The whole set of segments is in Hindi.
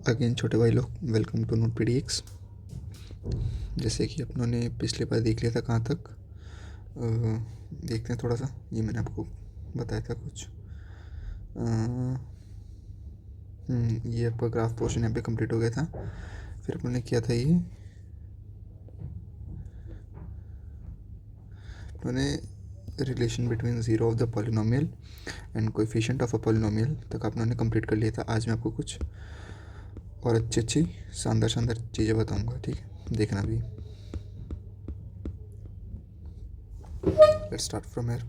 अगेन छोटे भाई लोग, वेलकम टू नोट पीडीएक्स। जैसे कि अपनों ने पिछले बार देख लिया था कहाँ तक, देखते हैं थोड़ा सा। ये मैंने आपको बताया था कुछ। ये आपका ग्राफ पोर्शन यहाँ पे कंप्लीट हो गया था। फिर अपनों ने किया था ये, अपनों relation between zero of the polynomial and coefficient of a polynomial तक अपनों ने कंप्लीट कर लिया था। आज मैं आपको कुछ और अच्छी शानदार चीज़ें बताऊंगा, ठीक है? देखना भी। Let's start from here.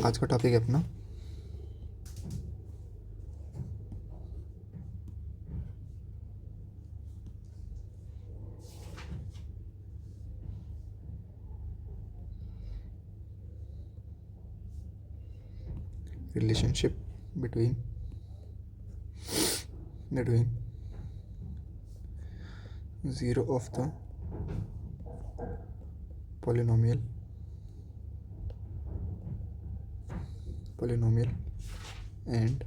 आज का टॉपिक है अपना relationship between zero of the polynomial and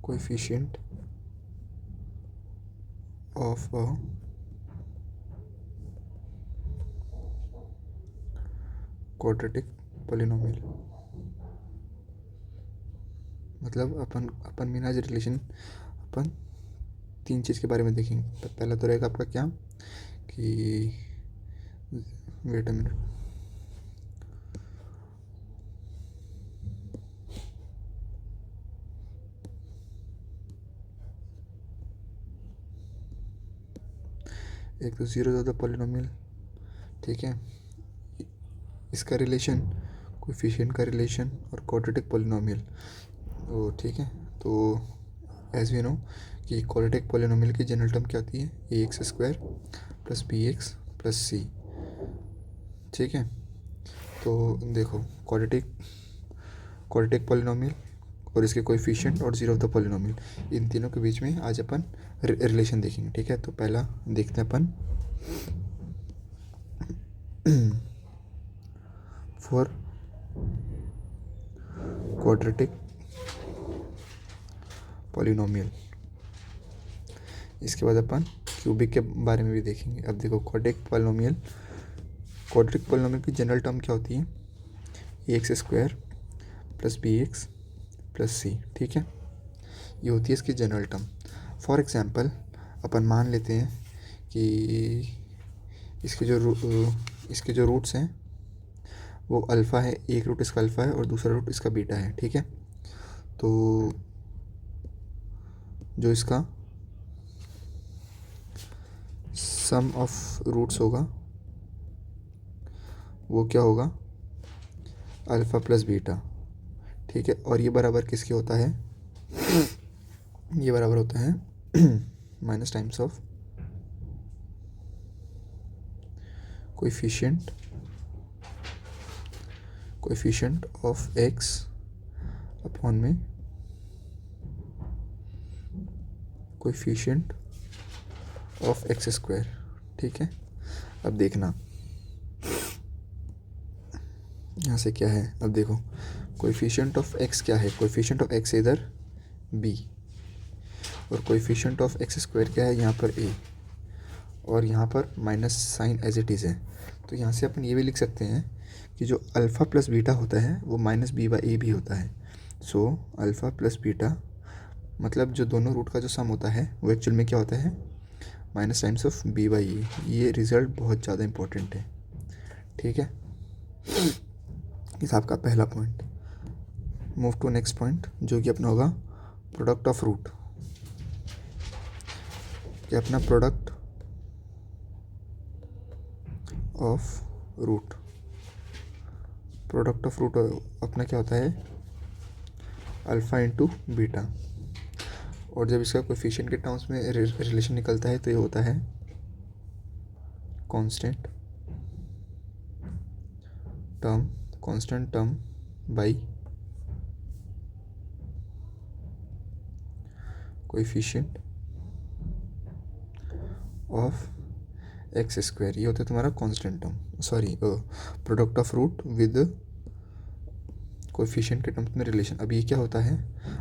coefficient of a quadratic polynomial। मतलब अपन में आज रिलेशन अपन तीन चीज़ के बारे में देखेंगे। पहला तो रहेगा आपका क्या कि वेट अ मिनट, एक तो जीरो ज़्यादा पॉलिनोमियल, ठीक है, इसका रिलेशन, कोएफिशिएंट का रिलेशन और क्वाड्रेटिक पॉलिनोमियल। तो ठीक है, तो एज वी नो कि क्वाड्रेटिक पॉलिनोमियल की जनरल टर्म क्या होती है, a x square plus B x plus c. ठीक है, तो देखो क्वाड्रेटिक पॉलिनोमियल और इसके कोएफिशिएंट और जीरो ऑफ द पॉलिनोमियल, इन तीनों के बीच में आज अपन रिलेशन देखेंगे। ठीक है, तो पहला देखते हैं अपन फॉर क्वाड्रेटिक पॉलिनोमियल। इसके बाद अपन क्यूबिक के बारे में भी देखेंगे। अब देखो क्वाड्रेटिक पॉलिनोमियल की जनरल टर्म क्या होती है, a x square plus B x plus c. ठीक है, ये होती है इसकी जनरल टर्म। फॉर एग्जांपल अपन मान लेते हैं कि इसके जो रूट्स हैं वो अल्फ़ा है, एक रूट इसका अल्फ़ा है और दूसरा रूट इसका बीटा है। ठीक है, तो जो इसका सम ऑफ रूट्स होगा वो क्या होगा, अल्फ़ा प्लस बीटा। ठीक है, और ये बराबर किसके होता है, ये बराबर होता है minus times of coefficient of x upon में कोएफिशिएंट ऑफ एक्स स्क्वायर। ठीक है, अब देखना यहाँ से क्या है। अब देखो कोएफिशिएंट ऑफ एक्स क्या है, कोएफिशिएंट ऑफ एक्स इधर बी और कोएफिशिएंट ऑफ एक्स स्क्वायर क्या है यहाँ पर ए, और यहाँ पर minus sign as it is है। तो यहाँ से अपन ये भी लिख सकते हैं कि जो अल्फ़ा प्लस बीटा होता है वो माइनस बी बाई ए भी होता है। सो अल्फ़ा प्लस बीटा मतलब जो दोनों रूट का जो सम होता है वो एक्चुअल में क्या होता है, minus times of B by a. ये रिज़ल्ट बहुत ज़्यादा इंपॉर्टेंट है। ठीक है, इस आपका पहला point. Move to next point जो कि अपना होगा प्रोडक्ट ऑफ रूट। क्या अपना प्रोडक्ट ऑफ रूट अपना क्या होता है, अल्फ़ा इंटू बीटा, और जब इसका कोएफिशिएंट के टर्म्स में रिलेशन निकलता है तो ये होता है constant term by coefficient of x square, ये होता है तुम्हारा constant term, sorry product of root with coefficient के टर्म्स में रिलेशन। अब ये क्या होता है,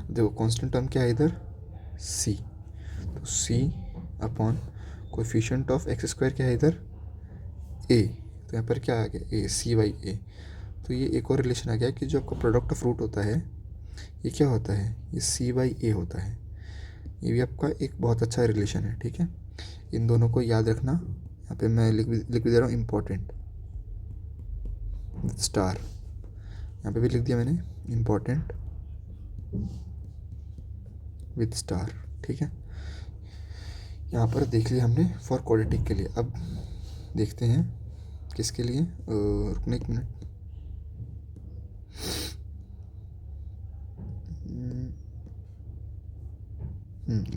देखो कांस्टेंट टर्म क्या है इधर, सी, तो c upon coefficient of x square क्या है इधर, ए, तो यहाँ पर क्या आ गया, ए, सी बाई ए। तो ये एक और रिलेशन आ गया कि जो आपका प्रोडक्ट ऑफ रूट होता है ये क्या होता है, ये सी बाई ए होता है। ये भी आपका एक बहुत अच्छा रिलेशन है, ठीक है। इन दोनों को याद रखना, यहाँ पे मैं लिख भी दे रहा हूँ इम्पोर्टेंट विद स्टार, यहाँ पे भी लिख दिया मैंने इम्पोर्टेंट विद स्टार, ठीक है। यहाँ पर देख लिया हमने फॉर क्वाड्रेटिक के लिए। अब देखते हैं किसके लिए, रुकने एक मिनट,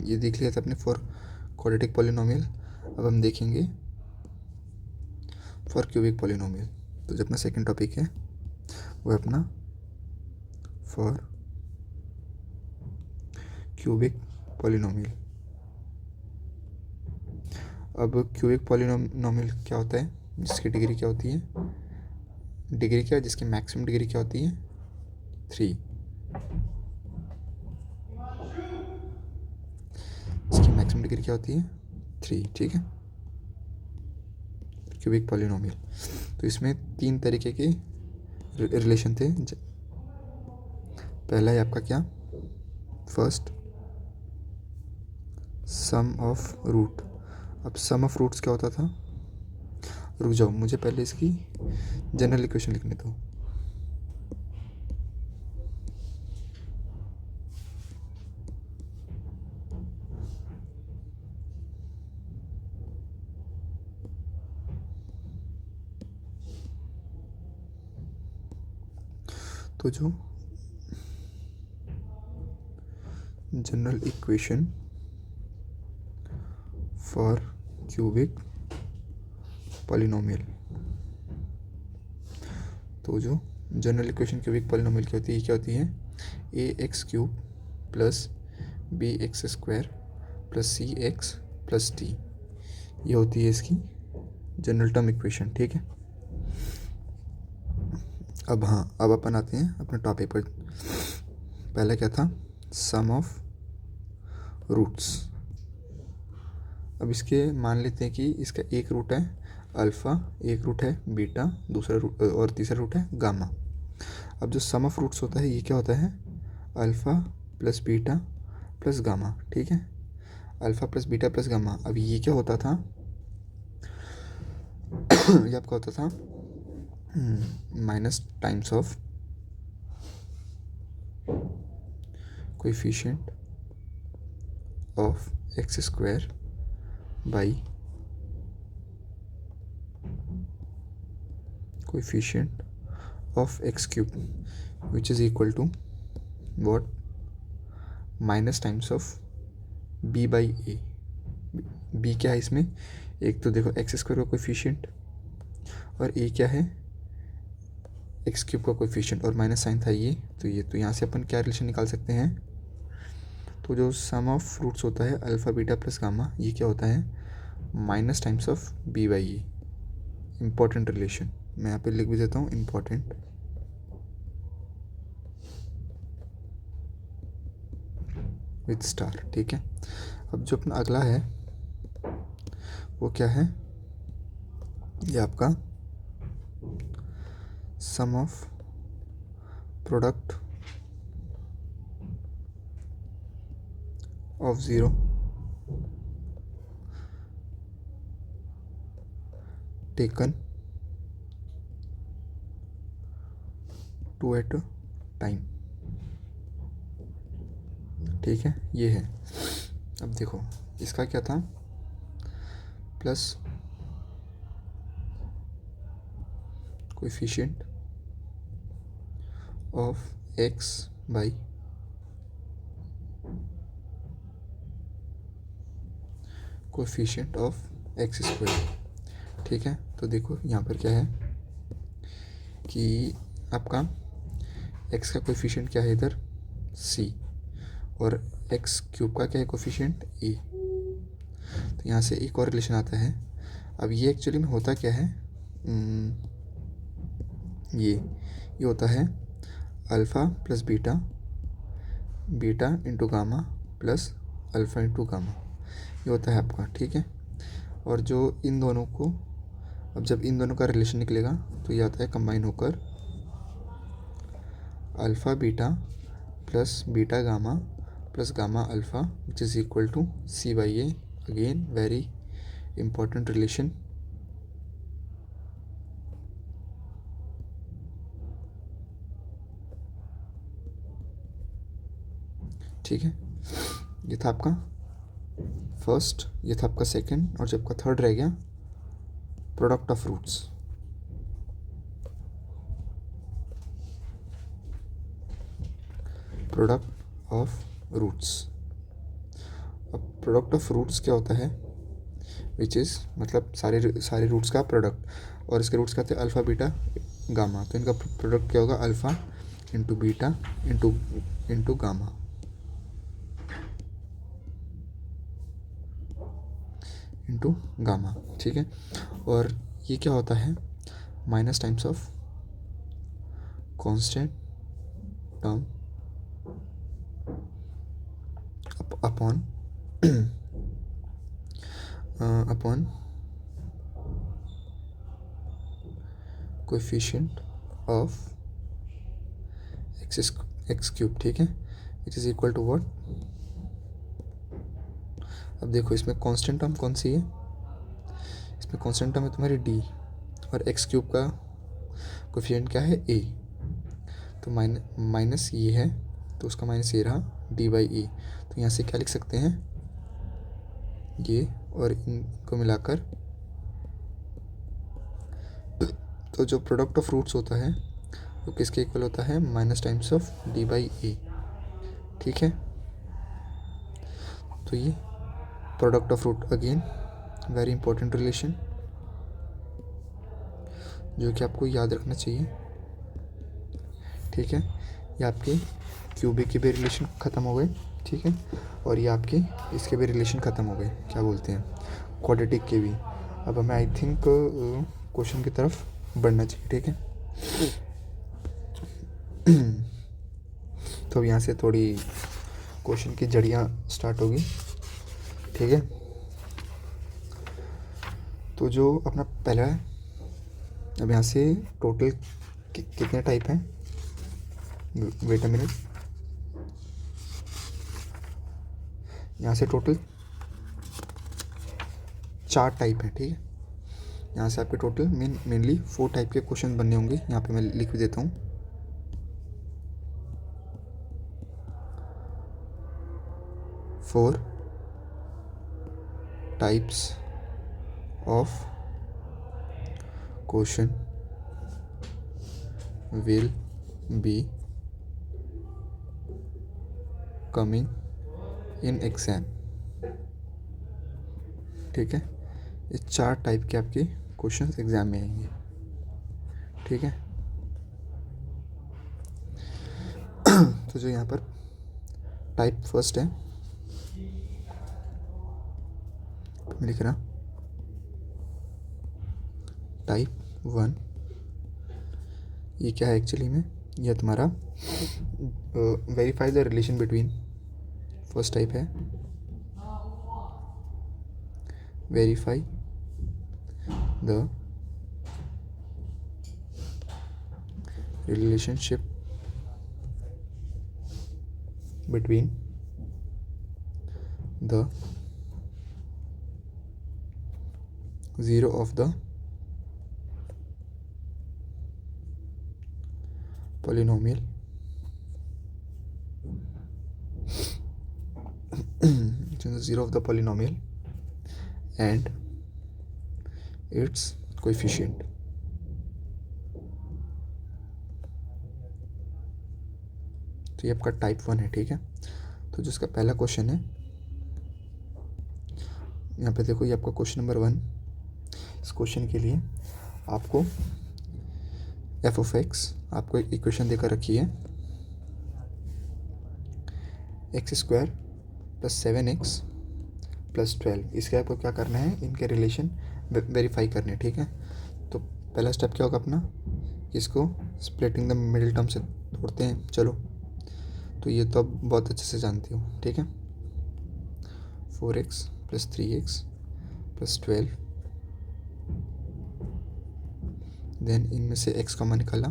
ये देख लिया था अपने फॉर क्वाड्रेटिक पॉलिनोमियल। अब हम देखेंगे फॉर क्यूबिक पॉलिनोमियल। तो जो अपना सेकंड टॉपिक है वो है अपना फॉर क्यूबिक पॉलिनोमियल। अब क्यूबिक पॉलिनोमियल क्या होता है, जिसकी डिग्री क्या होती है, डिग्री क्या है, जिसकी मैक्सिमम डिग्री क्या होती है, 3, इसकी मैक्सिमम डिग्री क्या होती है, 3, ठीक है, क्यूबिक पॉलिनोमियल। तो इसमें 3 तरीके के रिलेशन थे। पहला है आपका क्या, फर्स्ट सम ऑफ रूट। अब सम ऑफ रूट्स क्या होता था, रुक जाओ मुझे पहले इसकी जनरल इक्वेशन लिखने दो। तो जो general equation for cubic polynomial, तो जो जनरल इक्वेशन क्यूबिक पॉलिनोमियल की होती है, क्या होती है, a x cube plus B x square plus c x plus d, ये होती है इसकी जनरल टर्म इक्वेशन, ठीक है। अब हाँ, अब अपन आते हैं अपने टॉपिक पर। पहला क्या था, सम ऑफ रूट्स। अब इसके मान लेते हैं कि इसका एक रूट है अल्फ़ा, एक रूट है बीटा, दूसरा रूट और तीसरा रूट है गामा। अब जो सम ऑफ रूट्स होता है ये क्या होता है, alpha plus beta plus gamma, ठीक है, alpha plus beta plus gamma. अब ये क्या होता था ये आपका होता था minus times of coefficient of x square by coefficient of X cube which is equal to what, minus times of B by A. B क्या है इसमें, एक तो देखो एक्स स्क्वायर का कोएफिशिएंट और ए क्या है, एक्स क्यूब का कोएफिशिएंट, और माइनस साइन था ये, तो ये तो यहाँ से अपन क्या रिलेशन निकाल सकते हैं, तो जो सम ऑफ रूट्स होता है अल्फ़ा बीटा प्लस गामा, ये क्या होता है, minus times of B by A. Important relation मैं यहाँ पे लिख भी देता हूँ, इम्पॉर्टेंट विथ स्टार, ठीक है। अब जो अपना अगला है वो क्या है, ये आपका sum of product of zero taken two at time, ठीक है, ये है। अब देखो इसका क्या था, plus coefficient of x by coefficient of x square, ठीक है। तो देखो यहाँ पर क्या है कि आपका एक्स का कोएफिशिएंट क्या है इधर, सी, और एक्स क्यूब का क्या है कोएफिशिएंट, ए। तो यहाँ से एक और रिलेशन आता है। अब ये एक्चुअली में होता क्या है, ये होता है alpha plus beta, beta into gamma plus alpha into gamma, ये होता है आपका, ठीक है। और जो इन दोनों को, अब जब इन दोनों का रिलेशन निकलेगा तो ये आता है कंबाइन होकर alpha beta plus beta gamma plus gamma alpha which is equal to C by A. Again very important relation. ठीक है, ये था आपका फर्स्ट, ये था आपका सेकंड, और जब का थर्ड रह गया product of roots. Product of roots, अब प्रोडक्ट ऑफ रूट्स क्या होता है, विच इज़ मतलब सारे रूट्स का प्रोडक्ट, और इसके रूट्स क्या होते हैं अल्फ़ा बीटा गामा, तो इनका प्रोडक्ट क्या होगा alpha into beta into gamma. Into gamma, ठीक है। और ये क्या होता है minus times of constant term upon upon coefficient of X cube, ठीक है, which is equal to what. अब देखो इसमें कांस्टेंट टर्म कौन सी है, इसमें कांस्टेंट टर्म है तुम्हारी डी, और एक्स क्यूब का कोएफिशिएंट क्या है ए, तो माइनस ये है तो उसका माइनस ये रहा डी बाई ए। तो यहाँ से क्या लिख सकते हैं, ये और इनको मिलाकर, तो जो प्रोडक्ट ऑफ रूट्स होता है वो किसके इक्वल होता है minus times of d by a, ठीक है। तो ये product of root, again very important relation जो कि आपको याद रखना चाहिए, ठीक है। ये आपके क्यूबिक के भी रिलेशन ख़त्म हो गए, ठीक है, और ये आपके इसके भी रिलेशन ख़त्म हो गए, क्या बोलते हैं क्वाड्रेटिक के भी। अब हमें आई थिंक क्वेश्चन की तरफ बढ़ना चाहिए, ठीक है। तो अब यहाँ से थोड़ी क्वेश्चन की जड़ियाँ स्टार्ट होगी, ठीक है। तो जो अपना पहला है, अब यहाँ से टोटल कितने टाइप हैं, वेट अ मिनट, यहाँ से टोटल 4 टाइप है, ठीक है। यहाँ से आपके टोटल मेनली 4 टाइप के क्वेश्चन बनने होंगे, यहाँ पे मैं लिख भी देता हूँ। Four types of question will be coming in exam, ठीक है। ये 4 टाइप के आपके क्वेश्चंस एग्जाम में आएंगे, ठीक है। तो जो यहाँ पर टाइप फर्स्ट है, मैं लिख रहा टाइप 1, ये क्या है एक्चुअली में, यह तुम्हारा verify the relation between, first type है verify the relationship between the zero of the polynomial zero of the polynomial and its coefficient। तो ये आपका टाइप 1 है, ठीक है। तो जो इसका पहला क्वेश्चन है, यहाँ पे देखो, ये आपका क्वेश्चन नंबर 1। इस क्वेश्चन के लिए आपको एफ ऑफ एक्स, आपको एक इक्वेशन देकर रखी है x square plus 7x plus 12, इसके आपको क्या करना है, इनके रिलेशन वेरीफाई करने, ठीक है। तो पहला स्टेप क्या होगा अपना, इसको स्प्लिटिंग द मिडिल टर्म से तोड़ते हैं, चलो। तो ये तो अब बहुत अच्छे से जानती हूँ, ठीक है। 4x plus 3x plus 12, then इनमें से x कॉमन निकाला,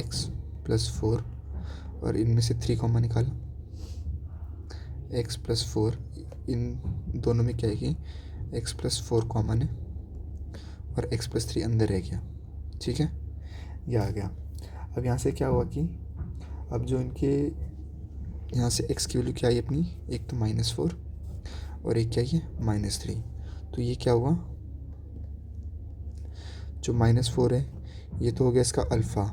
x प्लस 4, और इनमें से 3 कॉमन निकाला, x प्लस 4, इन दोनों में क्या है कि x प्लस 4 कॉमन है और x प्लस 3 अंदर रह गया, ठीक है, ये आ गया। अब यहाँ से क्या हुआ कि अब जो इनके यहाँ से x की वैल्यू क्या आई अपनी, एक तो -4 और एक क्या है -3, तो ये क्या हुआ, जो -4 है ये तो हो गया इसका अल्फ़ा,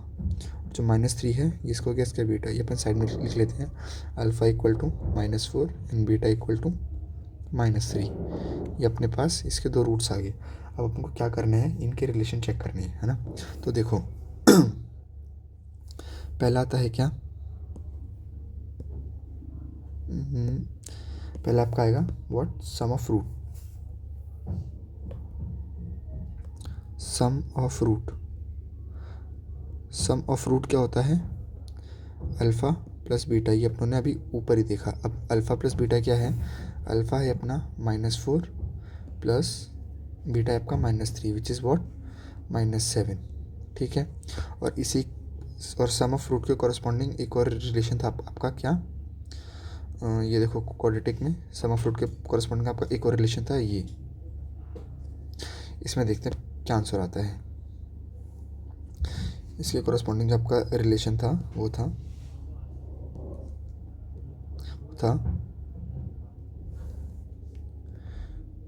जो -3 है ये इसको हो गया इसका बीटा, ये अपन साइड में लिख लेते हैं, alpha equal to -4 and beta equal to -3, ये अपने पास इसके दो रूट्स आ गए। अब अपन को क्या करना है, इनके रिलेशन चेक करनी है ना। तो देखो पहला आता है क्या, पहला आपका आएगा what, sum of root, sum of root, sum of root क्या होता है, अल्फ़ा प्लस बीटा, ये अपनों ने अभी ऊपर ही देखा। अब अल्फ़ा प्लस बीटा क्या है, अल्फ़ा है अपना -4 प्लस बीटा है आपका -3 विच इज़ व्हाट, -7, ठीक है। और इसी और सम ऑफ रूट के कॉरस्पॉन्डिंग एक और रिलेशन था आपका क्या, ये देखो क्वाड्रेटिक में सम ऑफ रूट के कॉरस्पॉन्डिंग आपका एक और रिलेशन था ये, इसमें देखते हैं क्या आंसर आता है। इसके कॉरस्पॉन्डिंग जो आपका रिलेशन था वो था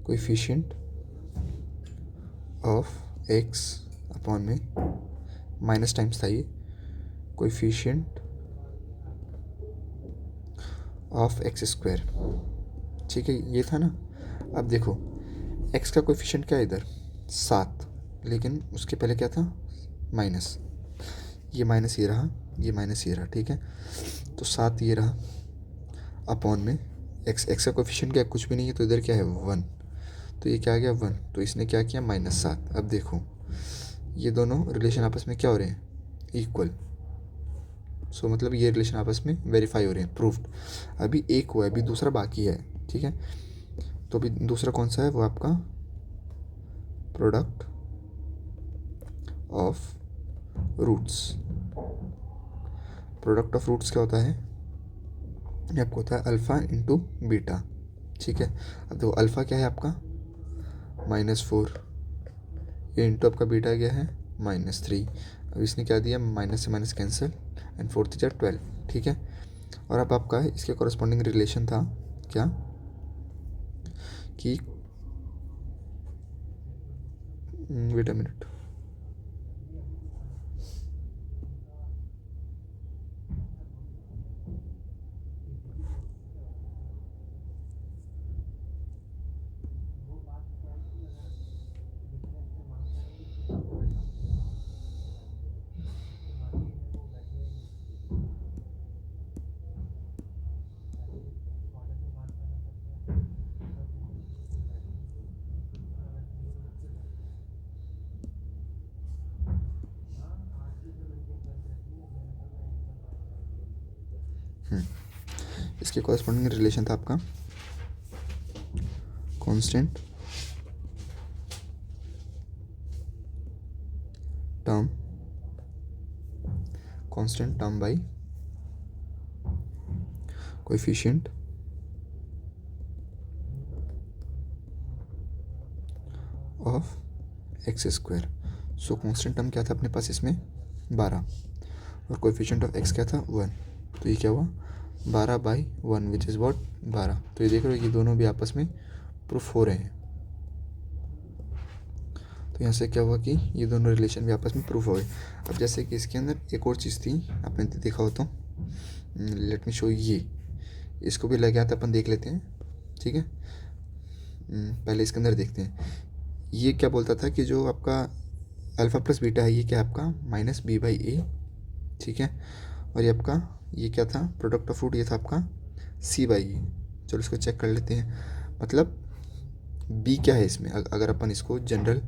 कोएफिशिएंट ऑफ x अपॉन में माइनस टाइम्स था ये, कोएफिशिएंट ऑफ x², ठीक है, ये था ना। अब देखो x का कोएफिशिएंट क्या है इधर 7, लेकिन उसके पहले क्या था माइनस, ये माइनस ये रहा, ये माइनस ये रहा, ठीक है। तो 7 ये रहा अपॉन में x का कोएफिशिएंट क्या, कुछ भी नहीं है, तो इधर क्या है 1, तो ये क्या आ गया 1, तो इसने क्या किया -7। अब देखो ये दोनों रिलेशन आपस में क्या हो रहे हैं, इक्वल, सो मतलब ये रिलेशन आपस में वेरीफाई हो रहे हैं, प्रूफ्ड। अभी एक हुआ है, अभी दूसरा बाकी है, ठीक है। तो अभी दूसरा कौन सा है, वो आपका product of roots, product of roots क्या होता है, ये आपको होता है अल्फ़ा इंटू बीटा, ठीक है। अब देखो अल्फ़ा क्या है आपका -4, ये इंटू आपका बीटा गया है -3, अब इसने क्या दिया, माइनस से माइनस कैंसिल एंड 4 × 12, ठीक है। और अब आपका इसके कॉरस्पॉन्डिंग रिलेशन था क्या कि वेट अ मिनट, इसके कॉरस्पॉन्डिंग रिलेशन था आपका constant term by coefficient of x²। So constant term क्या था अपने पास इसमें 12 और कोएफिशिएंट ऑफ x क्या था 1, तो ये क्या हुआ 12/1 विच इज़ व्हाट 12। तो ये देख रहे हो ये दोनों भी आपस में प्रूफ हो रहे हैं। तो यहाँ से क्या हुआ कि ये दोनों रिलेशन भी आपस में प्रूफ हो गए। अब जैसे कि इसके अंदर एक और चीज़ थी, आपने देखा हो तो लेट मी शो, ये इसको भी लग गया था, अपन देख लेते हैं, ठीक है। पहले इसके अंदर देखते हैं, ये क्या बोलता था कि जो आपका अल्फ़ा प्लस बीटा है ये क्या है आपका -b/a, ठीक है। और ये आपका ये क्या था, प्रोडक्ट ऑफ रूट ये था आपका c/a, चलो इसको चेक कर लेते हैं। मतलब b क्या है इसमें, अगर अपन इसको जनरल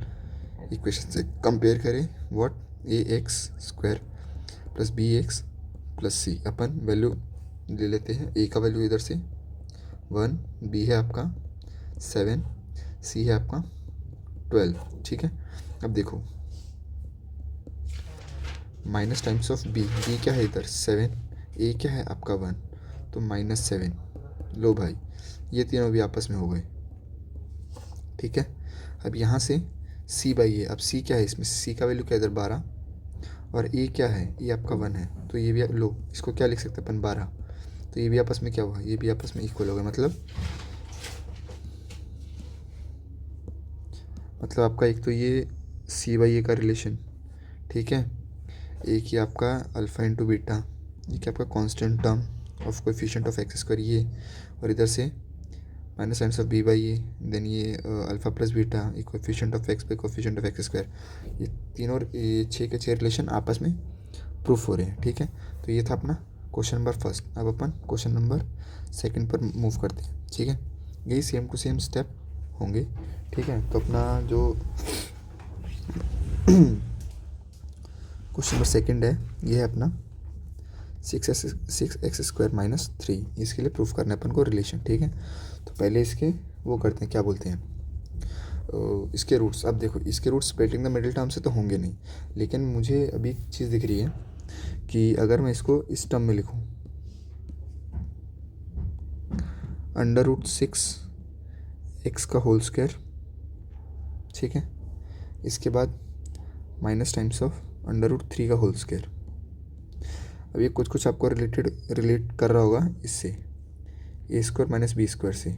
इक्वेशन से कंपेयर करें, what A x square plus B x plus C, अपन वैल्यू ले लेते हैं। ए का वैल्यू इधर से 1, बी है आपका 7, सी है आपका 12, ठीक है। अब देखो minus times of B, B क्या है इधर 7, ए क्या है आपका 1, तो -7। लो भाई ये तीनों भी आपस में हो गए, ठीक है। अब यहाँ से सी बाई ए, अब सी क्या है इसमें, सी का वैल्यू क्या है इधर 12, और ए क्या है, ये आपका 1 है, तो ये भी लो इसको क्या लिख सकते हैं अपन 12, तो ये भी आपस में क्या हुआ, ये भी आपस में इक्वल हो गया। मतलब आपका एक तो ये सी बाई ए का रिलेशन, ठीक है, एक ही आपका अल्फ़ा इंटू बीटा, ये क्या आपका constant term of coefficient of x square ये, और इधर से minus times of B by A, then ये अल्फ़ा प्लस बीटा, ये coefficient of x by coefficient of x square, ये तीनों ये 6 के 6 रिलेशन आपस में प्रूफ हो रहे हैं, ठीक है। तो ये था अपना क्वेश्चन नंबर फर्स्ट। अब अपन क्वेश्चन नंबर सेकंड पर मूव करते हैं, ठीक है। यही सेम टू सेम स्टेप होंगे, ठीक है। तो अपना जो क्वेश्चन नंबर सेकंड है, ये है अपना 6x स्क्वायर माइनस 3, इसके लिए प्रूफ करना है अपन को रिलेशन, ठीक है। तो पहले इसके वो करते हैं, क्या बोलते हैं, इसके रूट्स। अब देखो इसके roots splitting the middle term से तो होंगे नहीं, लेकिन मुझे अभी एक चीज़ दिख रही है कि अगर मैं इसको इस टर्म में लिखूं, √6 x का होल स्क्वायर, ठीक है, इसके बाद माइनस टाइम्स ऑफ √3 का होल स्क्वायर। अब ये कुछ आपको रिलेट कर रहा होगा इससे, a square minus b square से।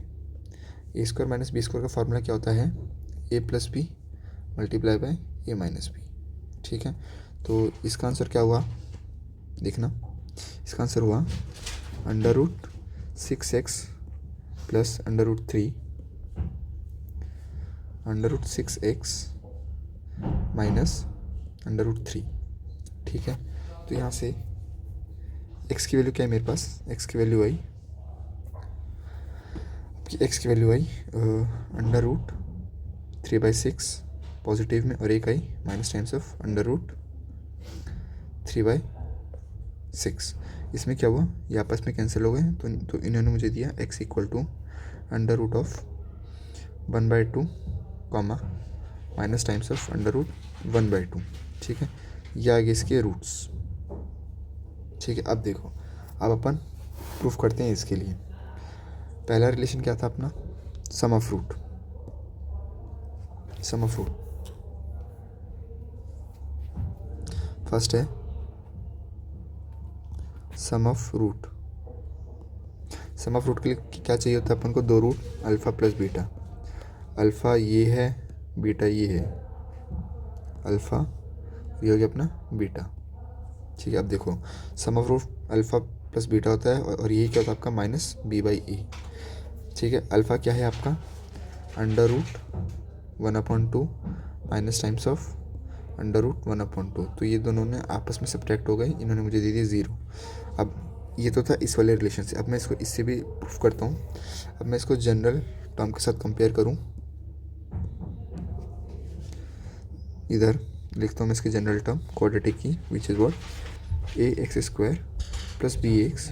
A square minus b square का फार्मूला क्या होता है, a plus b multiply by a minus b, ठीक है। तो इसका आंसर क्या हुआ देखना, इसका आंसर हुआ √6x प्लस √3 √6x माइनस √3, ठीक है। तो यहाँ से x की वैल्यू क्या है मेरे पास, x की वैल्यू आई, x की वैल्यू आई √3/6 पॉजिटिव में, और एक आई माइनस टाइम्स ऑफ √3/6। इसमें क्या हुआ, ये आपस में कैंसिल हो गए, तो इन्होंने मुझे दिया x equal to √1/2 comma minus times of √1/2, ठीक है। ये आ गए इसके रूट्स, ठीक है। अब देखो, अब अपन प्रूफ करते हैं इसके लिए। पहला रिलेशन क्या था अपना, सम ऑफ रूट, फर्स्ट है sum of root. Sum of root के लिए क्या चाहिए होता है अपन को, 2 root alpha plus beta, alpha ये है बीटा ये है, अल्फ़ा ये हो गया अपना बीटा, ठीक है। अब देखो sum of root alpha plus beta होता है, और ये क्या होता है आपका माइनस बी बाई ए, ठीक है। अल्फ़ा क्या है आपका √1/2 माइनस टाइम्स ऑफ √1/2, तो ये दोनों ने आपस में सब्ट्रैक्ट हो गए, इन्होंने मुझे दे दिया 0। अब ये तो था इस वाले रिलेशन से, अब मैं इसको इससे भी प्रूफ करता हूँ। अब मैं इसको जनरल टर्म के साथ कंपेयर करूँ, इधर लिखता हूँ मैं इसकी जनरल टर्म क्वाड्रेटिक की, विच is what ax² plus bx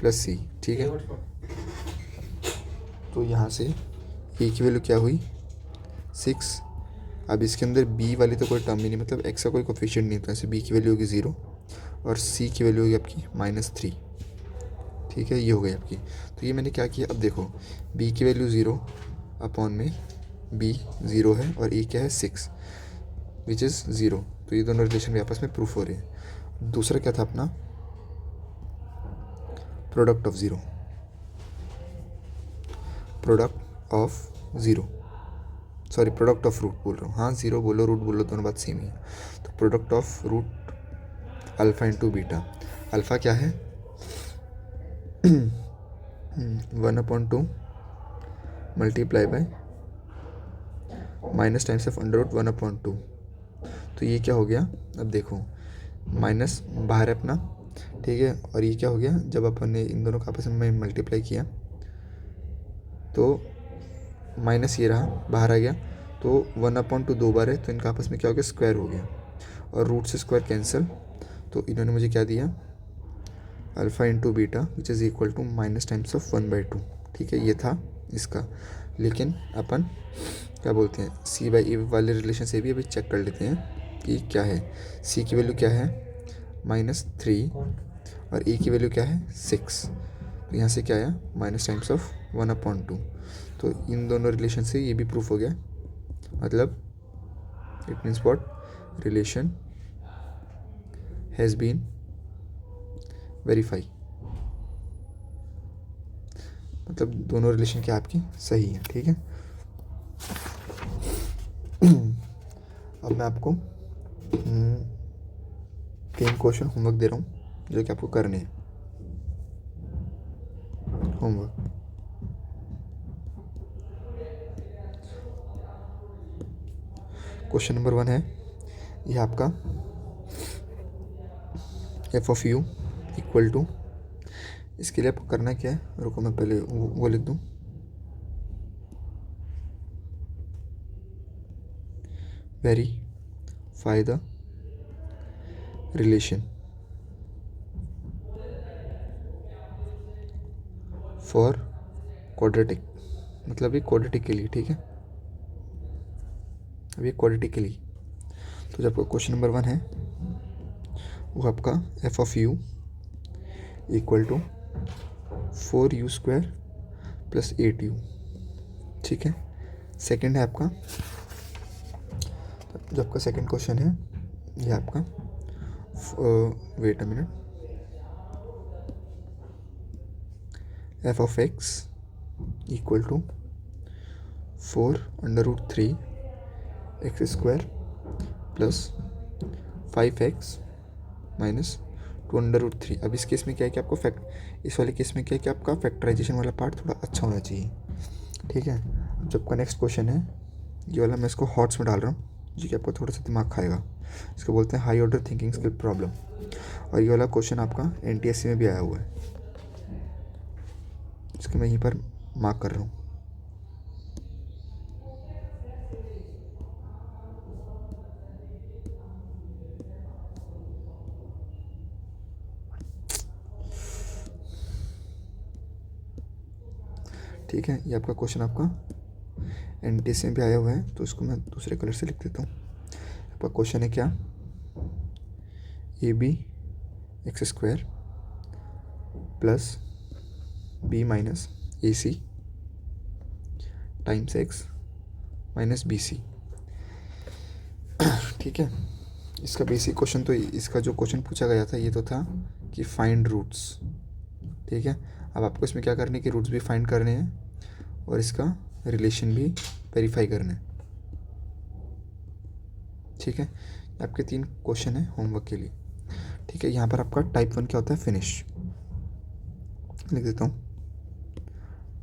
plus c, ठीक है। तो यहाँ से a की वैल्यू क्या हुई 6, अब इसके अंदर b वाली तो कोई टर्म ही नहीं, मतलब x का कोई कोफिशिएंट नहीं, तो ऐसे b की वैल्यू होगी 0, और c की वैल्यू होगी आपकी -3, ठीक है। ये हो गई आपकी। तो ये मैंने क्या किया, अब देखो b की वैल्यू 0 अपॉन में b 0 है, और a क्या है 6 विच इज़ 0, तो ये दोनों रिलेशन भी आपस में प्रूफ हो रहे हैं। दूसरा क्या था अपना, product of zero, product of root बोल रहा हूँ, हाँ 0 बोलो रूट बोलो दोनों बात सेम ही है। तो product of root alpha into beta, alpha क्या है 1/2 multiply by minus times of √1/2, तो ये क्या हो गया, अब देखो माइनस बाहर है अपना, ठीक है। और ये क्या हो गया, जब अपन ने इन दोनों का आपस में मल्टीप्लाई किया तो माइनस ये रहा, बाहर आ गया, तो 1/2 दो बार है, तो इनका आपस में क्या हो गया, स्क्वायर हो गया, और रूट से स्क्वायर कैंसिल, तो इन्होंने मुझे क्या दिया, alpha into beta which is equal to minus times of 1/2। ठीक है, ये था इसका। लेकिन अपन क्या बोलते हैं, सी बाई ए वाले रिलेशन से भी अभी चेक कर लेते हैं कि क्या है। सी की वैल्यू क्या है, -3, और ए की वैल्यू क्या है, 6। तो यहाँ से क्या आया, माइनस टाइम्स ऑफ 1/2। तो इन दोनों रिलेशन से ये भी प्रूफ हो गया, मतलब it means what, relation has been verify, मतलब दोनों रिलेशन क्या आपकी सही है। ठीक है, अब मैं आपको 3 क्वेश्चन होमवर्क दे रहा हूँ जो कि आपको करने हैं। होमवर्क, क्वेश्चन नंबर 1 है, ये आपका F of U equal to, इसके लिए आपको करना क्या है, रुको मैं पहले वो लिख दूँ, verify the relation for quadratic, मतलब ये क्वाड्रेटिक के लिए। ठीक है, अभी क्वाड्रेटिक के लिए, तो जब क्वेश्चन नंबर 1 है वो आपका F of U equal to 4u² plus 8u। ठीक है, सेकंड है आपका, जो आपका सेकंड क्वेश्चन है ये आपका, wait a minute, F of x equal to 4√3 x² plus 5x minus 2√3। अब इस केस में क्या है कि आपको इस वाले केस में क्या है कि आपका फैक्टराइजेशन वाला पार्ट थोड़ा अच्छा होना चाहिए। ठीक है, जब का नेक्स्ट क्वेश्चन है ये वाला, मैं इसको हॉट्स में डाल रहा हूँ जो कि आपको थोड़ा सा दिमाग खाएगा। इसको बोलते हैं high order thinking skill problem, और ये वाला क्वेश्चन आपका NTSC में भी आया हुआ है, इसको मैं यहीं पर मार्क कर रहा हूँ। ठीक है, ये आपका क्वेश्चन आपका NTSC में भी आया हुआ है, तो इसको मैं दूसरे कलर से लिख देता हूँ। आपका क्वेश्चन है क्या, AB x² plus B minus AC times x minus BC। ठीक है, इसका बेसिक क्वेश्चन, तो इसका जो क्वेश्चन पूछा गया था ये तो था कि फाइंड रूट्स। ठीक है, अब आपको इसमें क्या करने की, रूट्स भी फाइंड करने हैं और इसका रिलेशन भी वेरीफाई करना है। ठीक है, आपके 3 क्वेश्चन है होमवर्क के लिए। ठीक है, यहाँ पर आपका टाइप 1 क्या होता है, फिनिश, लिख देता हूँ,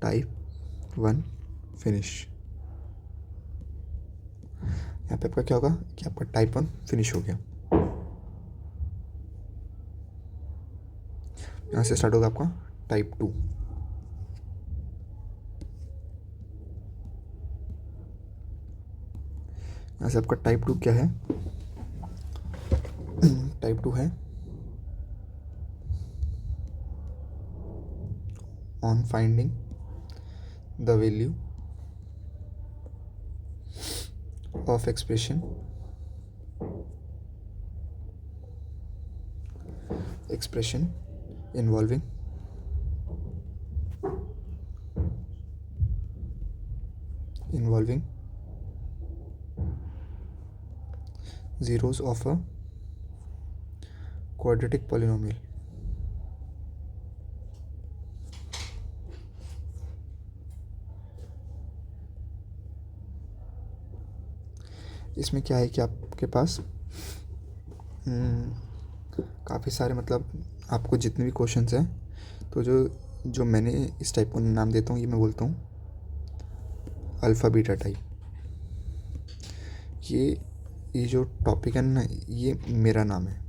टाइप 1 फिनिश। यहाँ पे आपका क्या होगा कि आपका टाइप 1 फिनिश हो गया। यहाँ से स्टार्ट होगा आपका टाइप 2। यहाँ से आपका टाइप 2 क्या है, टाइप 2 है on finding the value of expression involving zeros of a quadratic polynomial। इसमें क्या है कि आपके पास काफ़ी सारे, मतलब आपको जितने भी क्वेश्चंस हैं, तो जो मैंने इस टाइप को नाम देता हूँ, ये मैं बोलता हूँ अल्फ़ा बीटा टाइप। ये जो टॉपिक है ना, ये मेरा नाम है,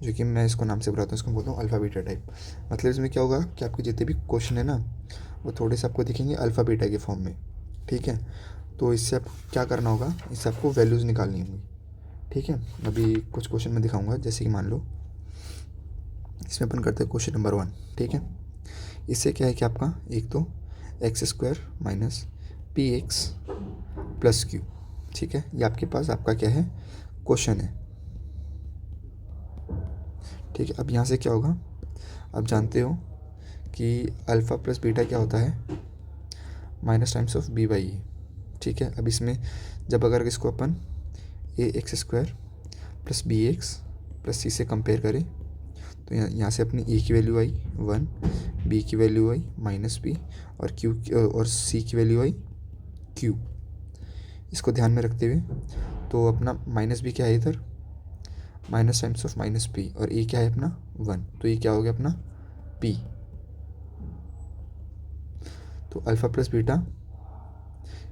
जो कि मैं इसको नाम से बुलाता हूँ, इसको बोलता हूँ अल्फ़ा बीटा टाइप। मतलब इसमें क्या होगा कि आपके जितने भी क्वेश्चन है ना, वो थोड़े से आपको दिखेंगे अल्फ़ा बीटा के फॉर्म में, ठीक है। तो इससे आपको क्या करना होगा, इससे आपको वैल्यूज़ निकालनी होंगी, ठीक है। अभी कुछ क्वेश्चन में दिखाऊंगा, जैसे कि मान लो इसमें अपन करते हैं क्वेश्चन नंबर 1, ठीक है। इससे क्या है कि आपका एक तो x² minus P x plus Q, ठीक है। ये आपके पास आपका क्या है, क्वेश्चन है, ठीक है। अब यहाँ से क्या होगा, आप जानते हो कि अल्फ़ा प्लस बीटा क्या होता है, minus times of B by a, ठीक है। अब इसमें जब अगर इसको अपन ax² plus B x plus सी से कंपेयर करें, तो यहाँ से अपनी ए की वैल्यू आई 1, बी की वैल्यू आई -b, और क्यू और सी की वैल्यू आई q। इसको ध्यान में रखते हुए तो अपना -b क्या है इधर, माइनस टाइम्स ऑफ -p, और ए क्या है अपना 1, तो ये क्या हो गया अपना p। तो alpha plus beta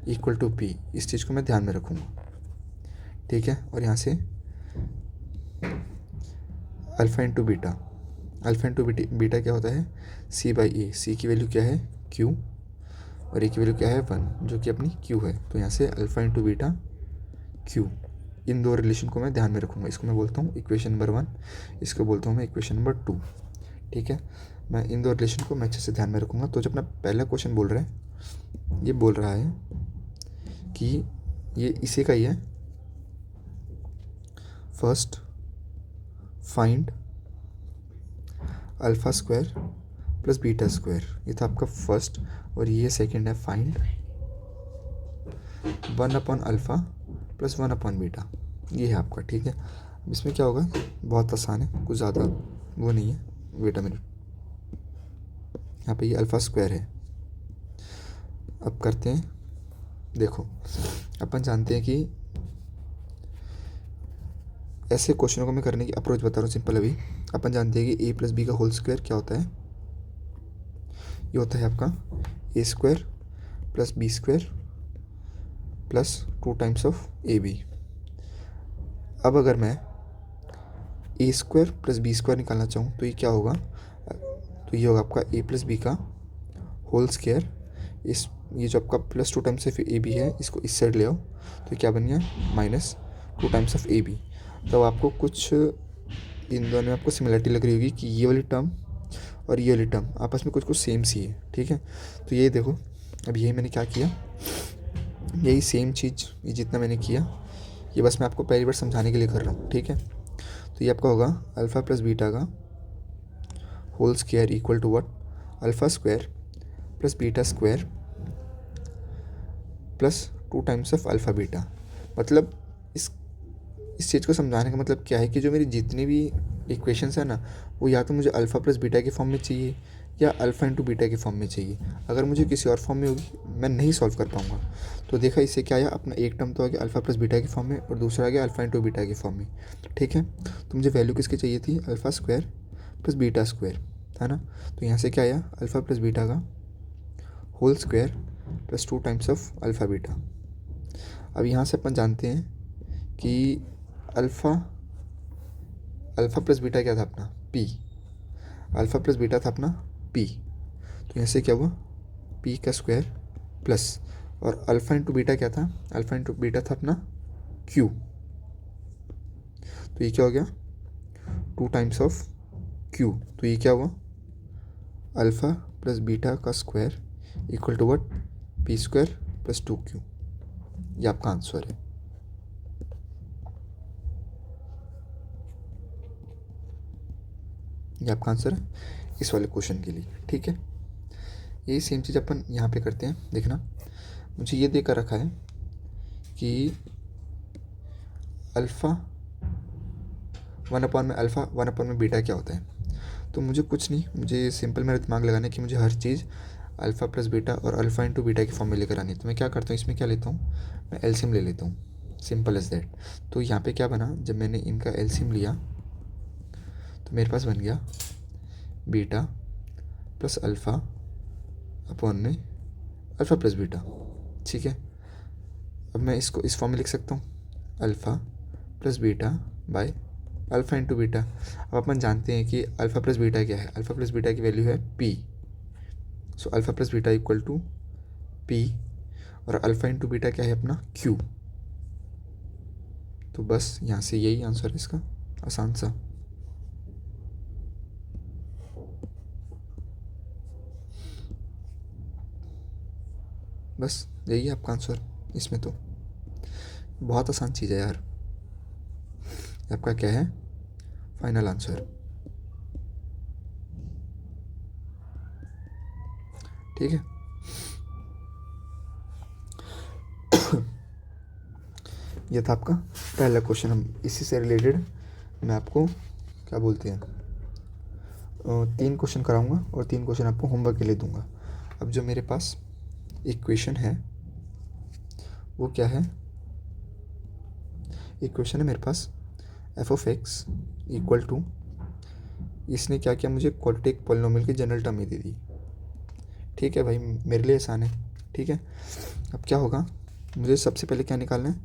equal to p, इस चीज़ को मैं ध्यान में रखूँगा, ठीक है। और यहाँ से alpha into beta, alpha into beta क्या होता है, c बाई ए, सी की वैल्यू क्या है q, और ए की वैल्यू क्या है 1, जो कि अपनी q है। तो यहाँ से अल्फ़ा इंटू बीटा q, इन दो रिलेशन को मैं ध्यान में रखूँगा। इसको मैं बोलता हूँ इक्वेशन नंबर 1, इसको बोलता हूँ मैं इक्वेशन नंबर 2, ठीक है। मैं इन दो रिलेशन को मैं अच्छे से ध्यान में रखूँगा। तो जो अपना पहला क्वेश्चन बोल रहा है, ये बोल रहा है कि ये इसी का ही है, first find alpha square plus beta square, ये था आपका फर्स्ट, और ये सेकंड है find 1 upon alpha plus 1 upon beta, ये है आपका, ठीक है। अब इसमें क्या होगा, बहुत आसान है, कुछ ज़्यादा वो नहीं है, वेट अ मिनट। यहाँ पे ये अल्फ़ा स्क्वायर है। अब करते हैं, देखो अपन जानते हैं कि ऐसे क्वेश्चनों को मैं करने की अप्रोच बता रहा हूँ सिंपल। अभी अपन जानते हैं कि a प्लस बी का होल स्क्वायर क्या होता है, ये होता है आपका a² plus b² plus 2 times of ab। अब अगर मैं a² प्लस b² निकालना चाहूँ तो ये क्या होगा, तो ये होगा आपका a प्लस बी का होल स्क्वायर, इस ये जो आपका प्लस 2 टाइम्स ऑफ ab है, इसको इस साइड ले आओ तो क्या बन गया -2 टाइम्स ऑफ ab। तो आपको कुछ इन दोनों में आपको सिमिलरिटी लग रही होगी कि ये वाली टर्म और ये वाली टर्म आपस में कुछ कुछ सेम सी है, ठीक है। तो ये देखो, अब यही मैंने क्या किया, यही सेम चीज़, ये जितना मैंने किया ये बस मैं आपको पहली बार समझाने के लिए कर रहा हूँ, ठीक है। तो ये आपका होगा अल्फ़ा प्लस बीटा का whole square equal to what, alpha square plus beta square plus 2 times of alpha beta. मतलब इस चीज़ को समझाने का मतलब क्या है कि जो मेरी जितनी भी इक्वेशंस है ना, वो या तो मुझे अल्फ़ा प्लस बीटा के फॉर्म में चाहिए या अल्फ़ा इंटू बीटा के फॉर्म में चाहिए। अगर मुझे किसी और फॉर्म में होगी मैं नहीं सॉल्व कर पाऊँगा। तो देखा इससे क्या आया, अपना एक टर्म तो आ गया अल्फ़ा प्लस बीटा के फॉर्म में और दूसरा आ गया अल्फ़ा इंटू बीटा के फॉर्म में, ठीक है। तो मुझे वैल्यू किसकी चाहिए थी, alpha square plus beta square, है ना। तो यहाँ से क्या आया, अल्फ़ा प्लस बीटा का whole square plus 2 times of alpha beta. अब यहाँ से अपन जानते हैं कि अल्फ़ा प्लस बीटा क्या था अपना p, अल्फ़ा प्लस बीटा था अपना p। तो यहाँ से क्या हुआ, p का स्क्वायर प्लस, और अल्फ़ा इंटू बीटा क्या था, अल्फ़ा इंटू बीटा था अपना q। तो ये क्या हो गया 2 टाइम्स ऑफ q। तो ये क्या हुआ, अल्फ़ा प्लस बीटा का square equal to what, p² plus 2q। ये आपका आंसर है। ये आपका आंसर है इस वाले क्वेश्चन के लिए, ठीक है। यही सेम चीज़ अपन यहाँ पे करते हैं। देखना, मुझे ये देकर रखा है कि अल्फ़ा 1 अपॉन में अल्फ़ा 1 अपॉन में बीटा क्या होता है। तो मुझे कुछ नहीं, मुझे सिंपल मेरा दिमाग लगाना है कि मुझे हर चीज़ अल्फ़ा प्लस बीटा और अल्फ़ा इंटू बीटा के फॉर्म में लेकर आनी है। तो मैं क्या करता हूँ, इसमें क्या लेता हूँ, मैं एलसीएम ले लेता हूँ, सिंपल एज दैट। तो यहाँ पे क्या बना, जब मैंने इनका एलसीएम लिया तो मेरे पास बन गया बीटा प्लस अल्फ़ा अपॉन में अल्फ़ा प्लस बीटा, ठीक है। अब मैं इसको इस फॉर्म में लिख सकता हूँ, alpha plus beta by alpha into beta. अब अपन जानते हैं कि अल्फ़ा प्लस बीटा क्या है, अल्फ़ा प्लस बीटा की वैल्यू है p, so alpha plus beta equal to P, और अल्फ़ा इंटू बीटा क्या है अपना क्यू। तो बस यहाँ से यही आंसर है इसका, आसान सा। बस यही है आपका आंसर। इसमें तो बहुत आसान चीज़ है यार। आपका क्या है फाइनल आंसर? ठीक है। ये था आपका पहला क्वेश्चन। हम इसी से रिलेटेड मैं आपको क्या बोलते हैं 3 क्वेश्चन कराऊंगा और 3 क्वेश्चन आपको होमवर्क के लिए दूंगा। अब जो मेरे पास इक्वेशन है वो क्या है? इक्वेशन है मेरे पास f of x equal to, इसने क्या किया मुझे क्वाड्रेटिक पॉलिनोमियल की जनरल टर्म ही दे दी। ठीक है भाई, मेरे लिए आसान है। ठीक है, अब क्या होगा, मुझे सबसे पहले क्या निकालना है?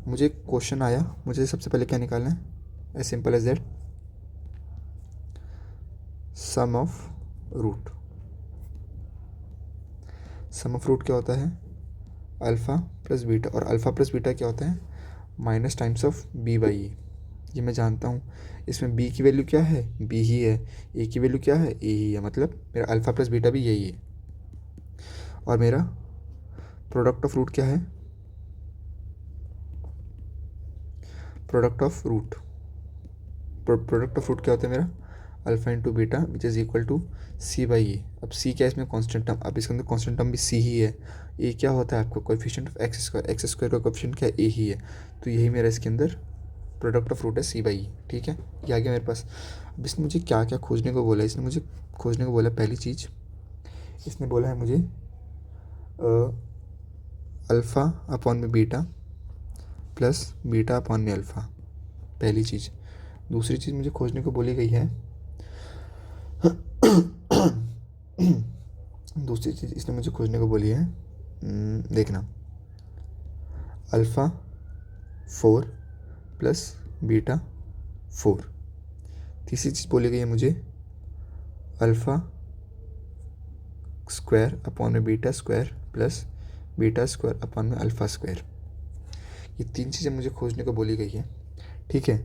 मुझे क्वेश्चन आया, मुझे सबसे पहले क्या निकालना है? As simple as that, sum of root. Sum of root क्या होता है? अल्फ़ा प्लस बीटा, और अल्फ़ा प्लस बीटा क्या होता है? Minus times of B by a. ये मैं जानता हूँ। इसमें बी की वैल्यू क्या है? बी ही है। ए की वैल्यू क्या है? ए ही है। मतलब मेरा अल्फ़ा प्लस बीटा भी यही है। और मेरा प्रोडक्ट ऑफ रूट क्या है? Product of root, product of root क्या होता है मेरा? Alpha into beta which is equal to C by a. अब सी क्या है इसमें? Constant term. अब इसके अंदर कॉन्स्टेंट टर्म भी सी ही है। ए क्या होता है आपका? Coefficient of x square. X square का कोएफिशिएंट क्या है? ए ही है। तो यही मेरा इसके अंदर प्रोडक्ट ऑफ रूट है सी बाई ई। ठीक है, ये आ गया मेरे पास। अब इसने मुझे क्या क्या खोजने को बोला है? इसने मुझे खोजने को बोला, पहली चीज़ इसने बोला है मुझे अल्फ़ा अपॉन में बीटा प्लस बीटा अपॉन में अल्फ़ा, पहली चीज़। दूसरी चीज़ मुझे खोजने को बोली गई है दूसरी चीज़ इसने मुझे खोजने को बोली है, देखना, अल्फ़ा 4 प्लस बीटा 4। तीसरी चीज़ बोली गई है मुझे अल्फ़ा स्क्वायर अपॉन में beta square plus beta square upon में अल्फ़ा स्क्वायर। ये 3 चीज़ें मुझे खोजने को बोली गई है। ठीक है,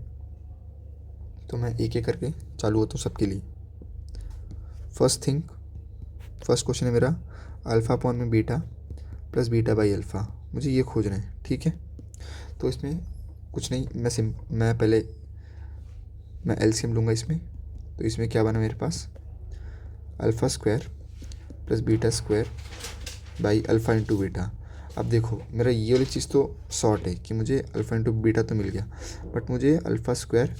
तो मैं एक एक करके चालू होता हूँ सबके लिए। फर्स्ट क्वेश्चन है मेरा अल्फ़ा अपॉन में beta plus beta by alpha, मुझे ये खोजना है। ठीक है, तो इसमें कुछ नहीं, मैं पहले एलसीएम लूँगा इसमें। तो इसमें क्या बना मेरे पास? Alpha square plus beta square by alpha into beta. अब देखो मेरा ये वाली चीज़ तो शॉर्ट है कि मुझे अल्फ़ा इंटू बीटा तो मिल गया, बट मुझे alpha square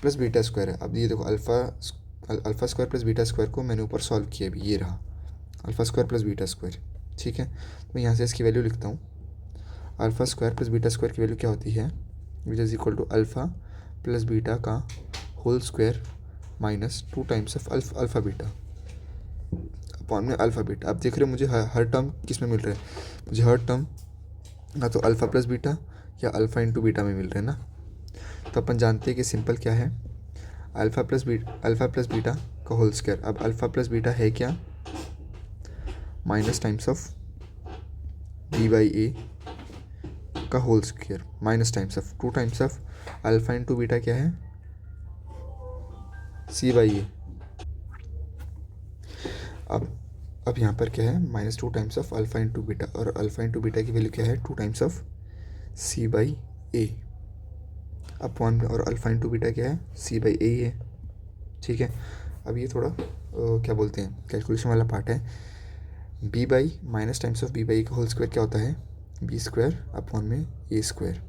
plus beta square है। अब ये देखो alpha square plus beta square को मैंने ऊपर सॉल्व किया अभी, ये रहा alpha square plus beta square. ठीक है, तो मैं यहाँ से इसकी वैल्यू लिखता हूँ। Alpha square plus beta square की वैल्यू क्या होती है? Which is equal to alpha plus beta का whole square minus 2 times of alpha beta upon में अल्फ़ा बीटा। अब देख रहे हो मुझे हर टर्म किस में मिल रहा है? मुझे हर टर्म ना तो अल्फ़ा प्लस बीटा या अल्फ़ा इंटू बीटा में मिल रहा है ना। तो अपन जानते हैं कि सिंपल क्या है, अल्फ़ा प्लस बीटा का होल स्क्वायर। अब अल्फ़ा प्लस बीटा है क्या? Minus times of B by a का whole square minus times of 2 times of alpha into beta क्या है? C by a. अब यहाँ पर क्या है? Minus 2 times of alpha into beta, और अल्फ़ा इंटू बीटा की वैल्यू क्या है? 2 times of c by a upon में, और अल्फ़ा इंटू बीटा क्या है? सी बाई ए ही है। ठीक है, अब ये थोड़ा क्या बोलते हैं कैलकुलेशन वाला पार्ट है। B by minus times of B by का होल स्क्वायर क्या होता है? बी स्क्वायर अपॉन में ए square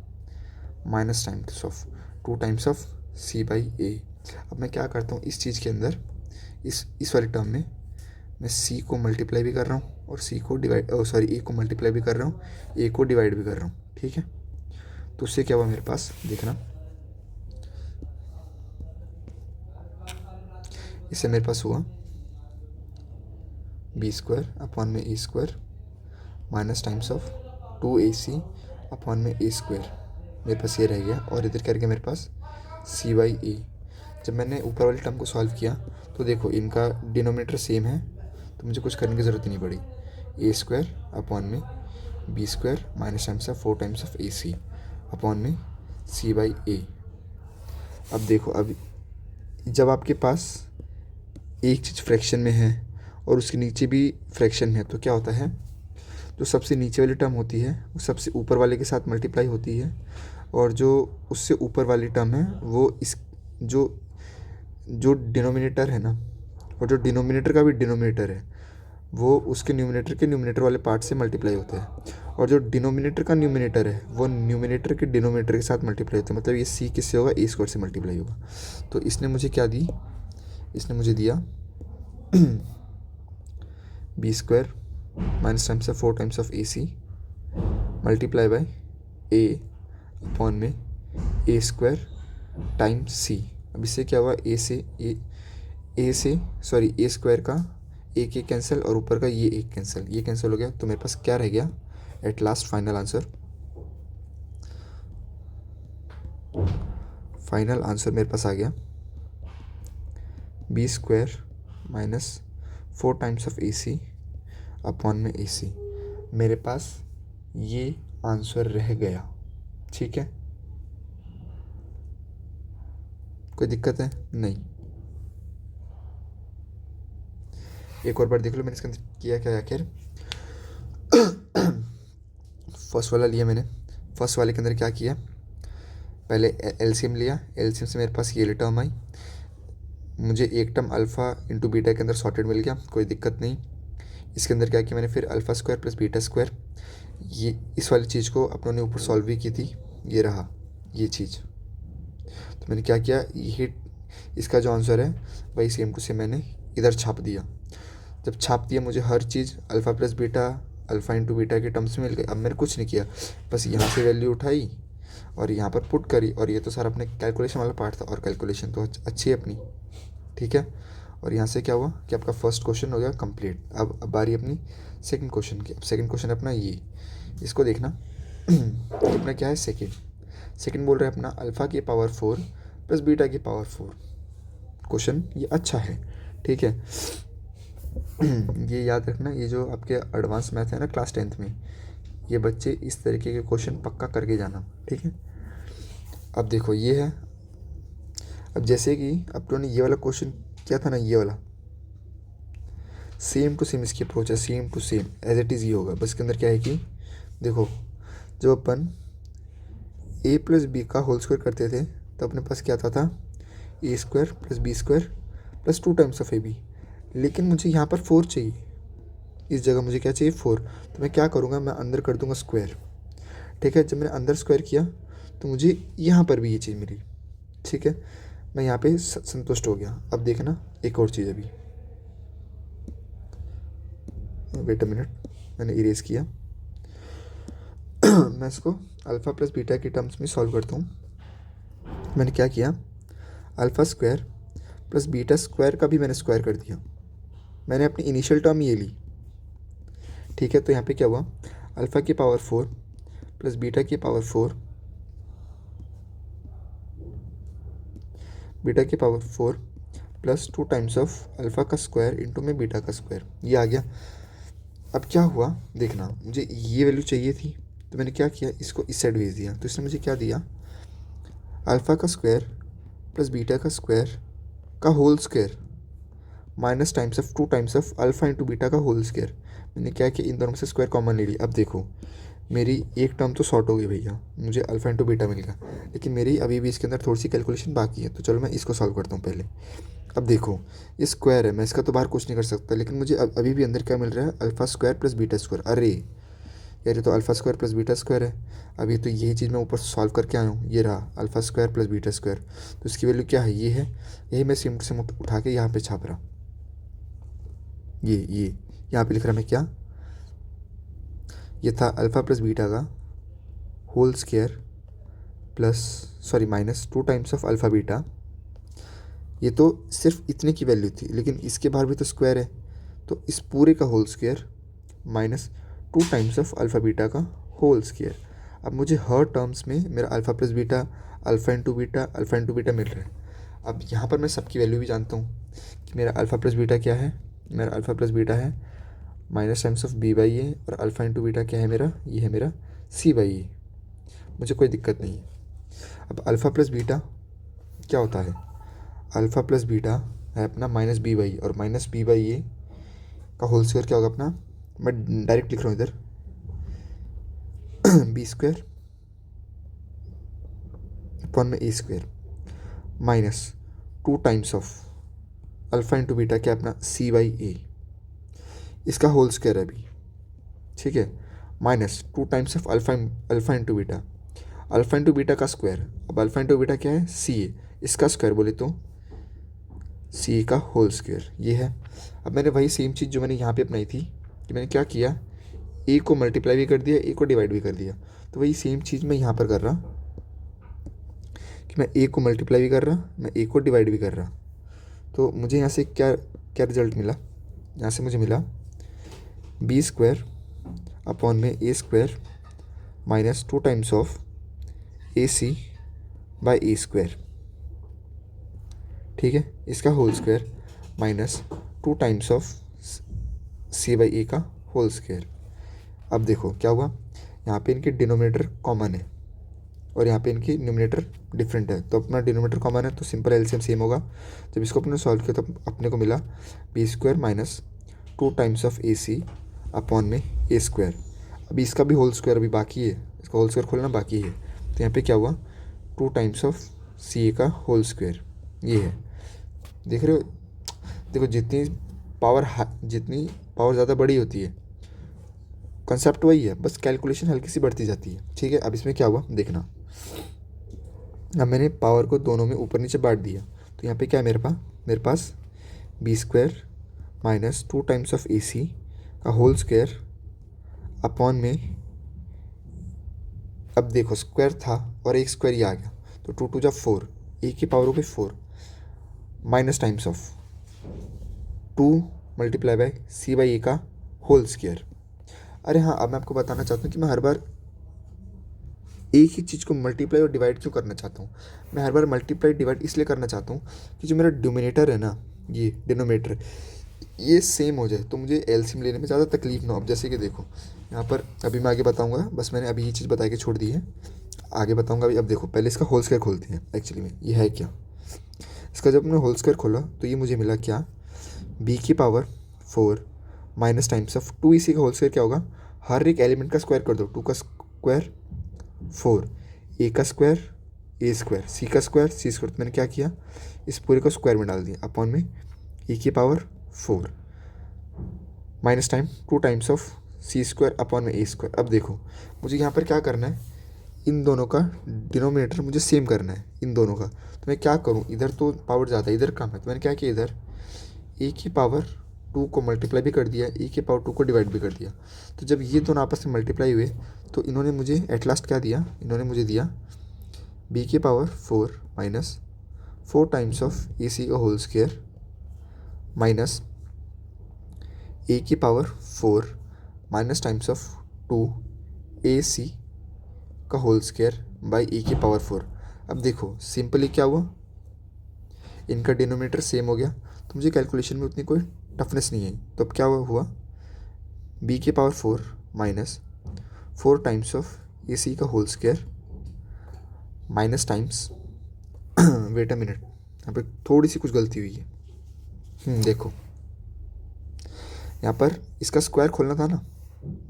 minus times of 2 times of c by a. अब मैं क्या करता हूँ इस चीज़ के अंदर, इस वाले टर्म में मैं सी को मल्टीप्लाई भी कर रहा हूँ और सी को डिवाइड ए को मल्टीप्लाई भी कर रहा हूँ, ए को डिवाइड भी कर रहा हूँ। ठीक है, तो उससे क्या हुआ मेरे पास, देखना, इससे मेरे पास हुआ बी स्क्वायर अपॉन में ए square minus times of 2ac upon में ए स्क्वायर, मेरे पास ये रह गया। और इधर करके मेरे पास सी बाई ए। जब मैंने ऊपर वाले टर्म को सॉल्व किया तो देखो इनका डिनोमिनेटर सेम है, तो मुझे कुछ करने की ज़रूरत ही नहीं पड़ी। ए स्क्वायर अपॉन में B square minus times of 4 times of A C upon में सी बाई ए। अब देखो, अब जब आपके पास एक चीज़ फ्रैक्शन में है और उसके नीचे भी फ्रैक्शन है तो क्या होता है, जो सबसे नीचे वाली टर्म होती है वो सबसे ऊपर वाले के साथ मल्टीप्लाई होती है, और जो उससे ऊपर वाली टर्म है वो इस जो जो डिनोमिनेटर है ना, और जो डिनोमिनेटर का भी डिनोमिनेटर है वो उसके न्यूमिनेटर के न्यूमिनेटर वाले पार्ट से मल्टीप्लाई होता है, और जो डिनोमिनेटर का न्यूमिनेटर है वो न्यूमिनेटर के डिनोमिनेटर के साथ मल्टीप्लाई होता है। मतलब ये सी किससे होगा, ए स्क्वायर से मल्टीप्लाई होगा। तो इसने मुझे क्या दी, इसने मुझे दिया B square minus times of 4 times of A C multiply by A upon में ए स्क्वायर टाइम्स सी। अब इससे क्या हुआ, ए से सॉरी ए स्क्वायर का एक कैंसिल और ऊपर का ये एक कैंसिल, ये कैंसिल हो गया। तो मेरे पास क्या रह गया एट लास्ट, फाइनल आंसर मेरे पास आ गया B square minus 4 times of A C upon में ए सी। मेरे पास ये आंसर रह गया। ठीक है, कोई दिक्कत है? नहीं। एक और बार देख लो मैंने इसके अंदर किया क्या आखिर। फर्स्ट वाला लिया मैंने, फर्स्ट वाले के अंदर क्या किया, पहले एलसीएम लिया, एलसीएम से मेरे पास ये टर्म आई, मुझे एक टर्म अल्फ़ा इंटू बीटा के अंदर सॉर्टेड मिल गया, कोई दिक्कत नहीं। इसके अंदर क्या किया मैंने, फिर alpha square plus beta square, ये इस वाली चीज़ को अपनों ने ऊपर सॉल्व भी की थी, ये रहा ये चीज़। तो मैंने क्या किया, ये इसका जो आंसर है वही सेम टू सेम मैंने इधर छाप दिया। जब छाप दिया मुझे हर चीज़ alpha plus beta, alpha into beta के टर्म्स में मिल गई। अब मैंने कुछ नहीं किया, बस यहाँ से वैल्यू उठाई और यहाँ पर पुट करी, और ये तो सारा अपने कैलकुलेशन वाला पार्ट था, और कैलकुलेशन तो अच्छी है अपनी। ठीक है, और यहाँ से क्या हुआ कि आपका फर्स्ट क्वेश्चन हो गया कंप्लीट। अब बारी अपनी सेकंड क्वेश्चन की। अब सेकंड क्वेश्चन अपना ये, इसको देखना अपना क्या है, सेकंड बोल रहे हैं अपना अल्फ़ा की पावर 4 प्लस बीटा की पावर 4। क्वेश्चन ये अच्छा है, ठीक है। ये याद रखना, ये जो आपके एडवांस मैथ है ना क्लास 10th में, ये बच्चे इस तरीके के क्वेश्चन पक्का करके जाना, ठीक है। अब देखो ये है, अब जैसे कि अब तो ने ये वाला क्वेश्चन क्या था ना, ये वाला सेम टू सेम इसकी अप्रोच है, same to same as it is ये होगा। बस के अंदर क्या है कि देखो, जब अपन ए प्लस बी का होल स्क्वायर करते थे तो अपने पास क्या आता था, a square plus b square plus 2 times of A b. लेकिन मुझे यहाँ पर 4 चाहिए, इस जगह मुझे क्या चाहिए 4। तो मैं क्या करूँगा, मैं अंदर कर दूँगा स्क्वायर। ठीक है, जब मैंने अंदर स्क्वायर किया तो मुझे यहाँ पर भी ये चीज़ मिली। ठीक है, मैं यहाँ पे संतुष्ट हो गया। अब देखना एक और चीज़, अभी वेट अ मिनट, मैंने इरेज किया। मैं इसको अल्फ़ा प्लस बीटा के टर्म्स में सॉल्व करता हूँ। मैंने क्या किया, alpha square plus beta square का भी मैंने स्क्वायर कर दिया। मैंने अपनी इनिशियल टर्म ये ली। ठीक है, तो यहाँ पे क्या हुआ, अल्फ़ा की पावर 4 प्लस बीटा की पावर 4, बीटा की power 4 plus 2 times of alpha का स्क्वायर इंटू में बीटा का स्क्वायर, ये आ गया। अब क्या हुआ देखना, मुझे ये वैल्यू चाहिए थी तो मैंने क्या किया, इसको इस साइड भेज दिया। तो इसने मुझे क्या दिया, अल्फ़ा का स्क्वायर प्लस बीटा का स्क्वायर का whole square minus times of 2 times of alpha into beta का होल स्क्वायर। मैंने क्या किया, इन दोनों में से स्क्वायर कॉमन ले लिया। अब देखो मेरी एक टर्म तो शॉर्ट हो गई भैया, मुझे अल्फ़ा इंटू बीटा मिल गया, लेकिन मेरी अभी भी इसके अंदर थोड़ी सी कैलकुलेशन बाकी है। तो चलो मैं इसको सॉल्व करता हूँ पहले। अब देखो ये स्क्वायर है, मैं इसका तो बाहर कुछ नहीं कर सकता, लेकिन मुझे अभी भी अंदर क्या मिल रहा है, alpha square plus beta square. अरे यार, ये तो alpha square plus beta square है। अभी तो यही चीज़ मैं ऊपर सॉल्व करके आया हूँ, ये रहा alpha square plus beta square. तो इसकी वैल्यू क्या है, ये है, यही मैं सेम टू सेम उठा के यहाँ पे छाप रहा। ये यहाँ पे लिख रहा मैं क्या, ये था अल्फ़ा प्लस बीटा का whole square plus sorry minus 2 times of alpha beta. ये तो सिर्फ इतने की वैल्यू थी, लेकिन इसके बाहर भी तो स्क्वायर है, तो इस पूरे का whole square minus 2 times of alpha beta का होल स्क्वायर। अब मुझे हर टर्म्स में मेरा alpha plus beta, alpha into beta मिल रहा है। अब यहाँ पर मैं सबकी वैल्यू भी जानता हूँ कि मेरा अल्फ़ा प्लस बीटा क्या है, मेरा अल्फ़ा प्लस बीटा है minus times of B by a, और अल्फ़ा इंटू बीटा क्या है मेरा, ये है मेरा सी बाई ए। मुझे कोई दिक्कत नहीं है। अब अल्फ़ा प्लस बीटा क्या होता है, अल्फ़ा प्लस बीटा है अपना माइनस बी बाई, और माइनस बी बाई ए का होल स्क्वायर क्या होगा अपना, मैं डायरेक्ट लिख रहा हूँ इधर बी स्क्वायर अपॉन में ए square minus 2 times of alpha into beta क्या अपना सी बाई ए, इसका होल स्क्वायर है अभी, ठीक है, minus 2 times of alpha into beta, alpha into beta का स्क्वायर, अब अल्फ़ा इंटू बीटा क्या है सी ए, इसका स्क्वायर बोले तो सी का होल स्क्वायर, ये है। अब मैंने वही सेम चीज़ जो मैंने यहाँ पे अपनाई थी कि मैंने क्या किया, ए को मल्टीप्लाई भी कर दिया, ए को डिवाइड भी कर दिया, तो वही सेम चीज़ मैं यहाँ पर कर रहा कि मैं ए को मल्टीप्लाई भी कर रहा, मैं ए को डिवाइड भी कर रहा। तो मुझे यहाँ से क्या क्या रिजल्ट मिला, यहाँ से मुझे मिला बी स्क्वायर अपॉन में ए square minus 2 times of A c by a square, ठीक है, इसका whole square minus 2 times of c by a का होल स्क्वायर। अब देखो क्या हुआ, यहाँ पे इनके डिनोमिनेटर कॉमन है और यहाँ पे इनकी न्यूमिनेटर डिफरेंट है, तो अपना डिनोमिनेटर कॉमन है तो सिंपल एलसीएम सेम होगा। जब इसको अपने सॉल्व किया तो अपने को मिला B square minus 2 times of A C upon में ए स्क्वायर। अभी इसका भी होल स्क्वायर अभी बाकी है, इसका होल स्क्वायर खोलना बाकी है, तो यहाँ पे क्या हुआ 2 टाइम्स ऑफ सी ए का होल स्क्वायर, ये है। देख रहे हो, देखो जितनी पावर ज़्यादा बड़ी होती है, कंसेप्ट वही है, बस कैलकुलेशन हल्की सी बढ़ती जाती है, ठीक है। अब इसमें क्या हुआ देखना, अब मैंने पावर को दोनों में ऊपर नीचे बांट दिया, तो यहाँ पे क्या है मेरे पास b square minus 2 times of ए सी का होल स्क्वायर अपॉन में, अब देखो स्क्वायर था और एक स्क्वायर ही आ गया, तो 2 2 जा 4, ए की पावर हो गई 4 minus times of 2 multiply by c by a का होल स्क्वायर। अरे हाँ, अब मैं आपको बताना चाहता हूँ कि मैं हर बार एक ही चीज़ को मल्टीप्लाई और डिवाइड क्यों करना चाहता हूँ। मैं हर बार मल्टीप्लाई डिवाइड इसलिए करना चाहता हूँ कि जो मेरा डिनोमिनेटर है ना, ये डिनोमिनेटर ये सेम हो जाए, तो मुझे एलसीएम लेने में ज़्यादा तकलीफ ना हो। अब जैसे कि देखो यहाँ पर अभी मैं आगे बताऊँगा, बस मैंने अभी ये चीज़ बता के छोड़ दी है, आगे बताऊँगा अभी। अब देखो पहले इसका होल स्क्वायर खोलते हैं, एक्चुअली में ये है क्या, इसका जब मैंने होल स्क्वायर खोला तो ये मुझे मिला क्या, बी की पावर 4 माइनस टाइम्स ऑफ 2, इसी का होल स्क्वायर क्या होगा, हर एक एलिमेंट का स्क्वायर कर दो, 2 का स्क्वायर 4, ए का स्क्वायर ए स्क्वायर, सी का स्क्वायर सी स्क्वायर, तो मैंने क्या किया इस पूरे को स्क्वायर में डाल दिया अपॉन में ए की power 4 minus time 2 times of C square upon में ए स्क्वायर। अब देखो मुझे यहाँ पर क्या करना है, इन दोनों का डिनोमिनेटर मुझे सेम करना है, इन दोनों का। तो मैं क्या करूँ, इधर तो पावर ज़्यादा है, इधर कम है, तो मैंने क्या किया इधर ए की पावर 2 को मल्टीप्लाई भी कर दिया, ए की पावर 2 को डिवाइड भी कर दिया। तो जब ये दोनों आपस में मल्टीप्लाई हुए तो इन्होंने मुझे एट लास्ट क्या दिया, इन्होंने मुझे दिया बी की पावर 4 माइनस 4 टाइम्स ऑफ ए सी का होल स्क्वायर माइनस ए की power 4 minus times of 2 A सी का होल स्क्वायर बाई ए की पावर 4। अब देखो सिंपली क्या हुआ, इनका डिनोमिनेटर सेम हो गया, तो मुझे कैलकुलेशन में उतनी कोई टफनेस नहीं आई। तो अब क्या हुआ बी की पावर 4 माइनस 4 टाइम्स ऑफ ए सी का whole square minus times wait a minute, यहाँ पे थोड़ी सी कुछ गलती हुई है। देखो यहाँ पर इसका स्क्वायर खोलना था ना,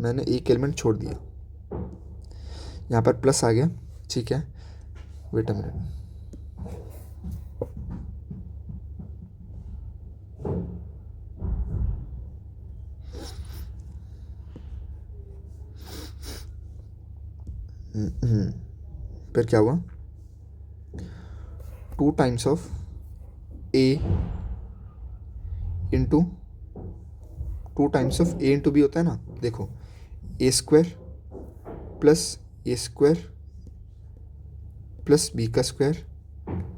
मैंने एक एलिमेंट छोड़ दिया, यहाँ पर प्लस आ गया, ठीक है, वेट अ मिनट, फिर क्या हुआ 2 times of A into 2 times of A into B होता है ना, देखो ए स्क्वायर प्लस बी का स्क्वायर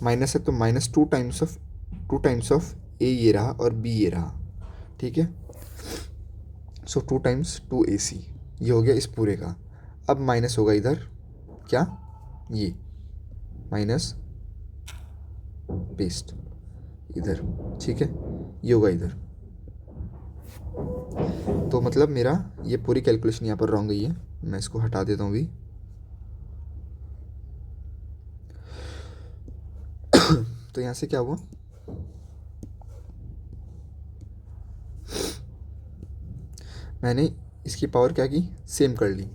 माइनस है, तो माइनस 2 टाइम्स ऑफ ए ये रहा और बी ये रहा, ठीक है। सो 2 टाइम्स 2 ए सी ये हो गया इस पूरे का। अब माइनस होगा इधर क्या, ये माइनस पेस्ट इधर, ठीक है, ये होगा इधर, तो मतलब मेरा ये पूरी कैलकुलेशन यहाँ पर रॉन्ग गई है, मैं इसको हटा देता हूँ अभी। तो यहाँ से क्या हुआ, मैंने इसकी पावर क्या की, सेम कर ली।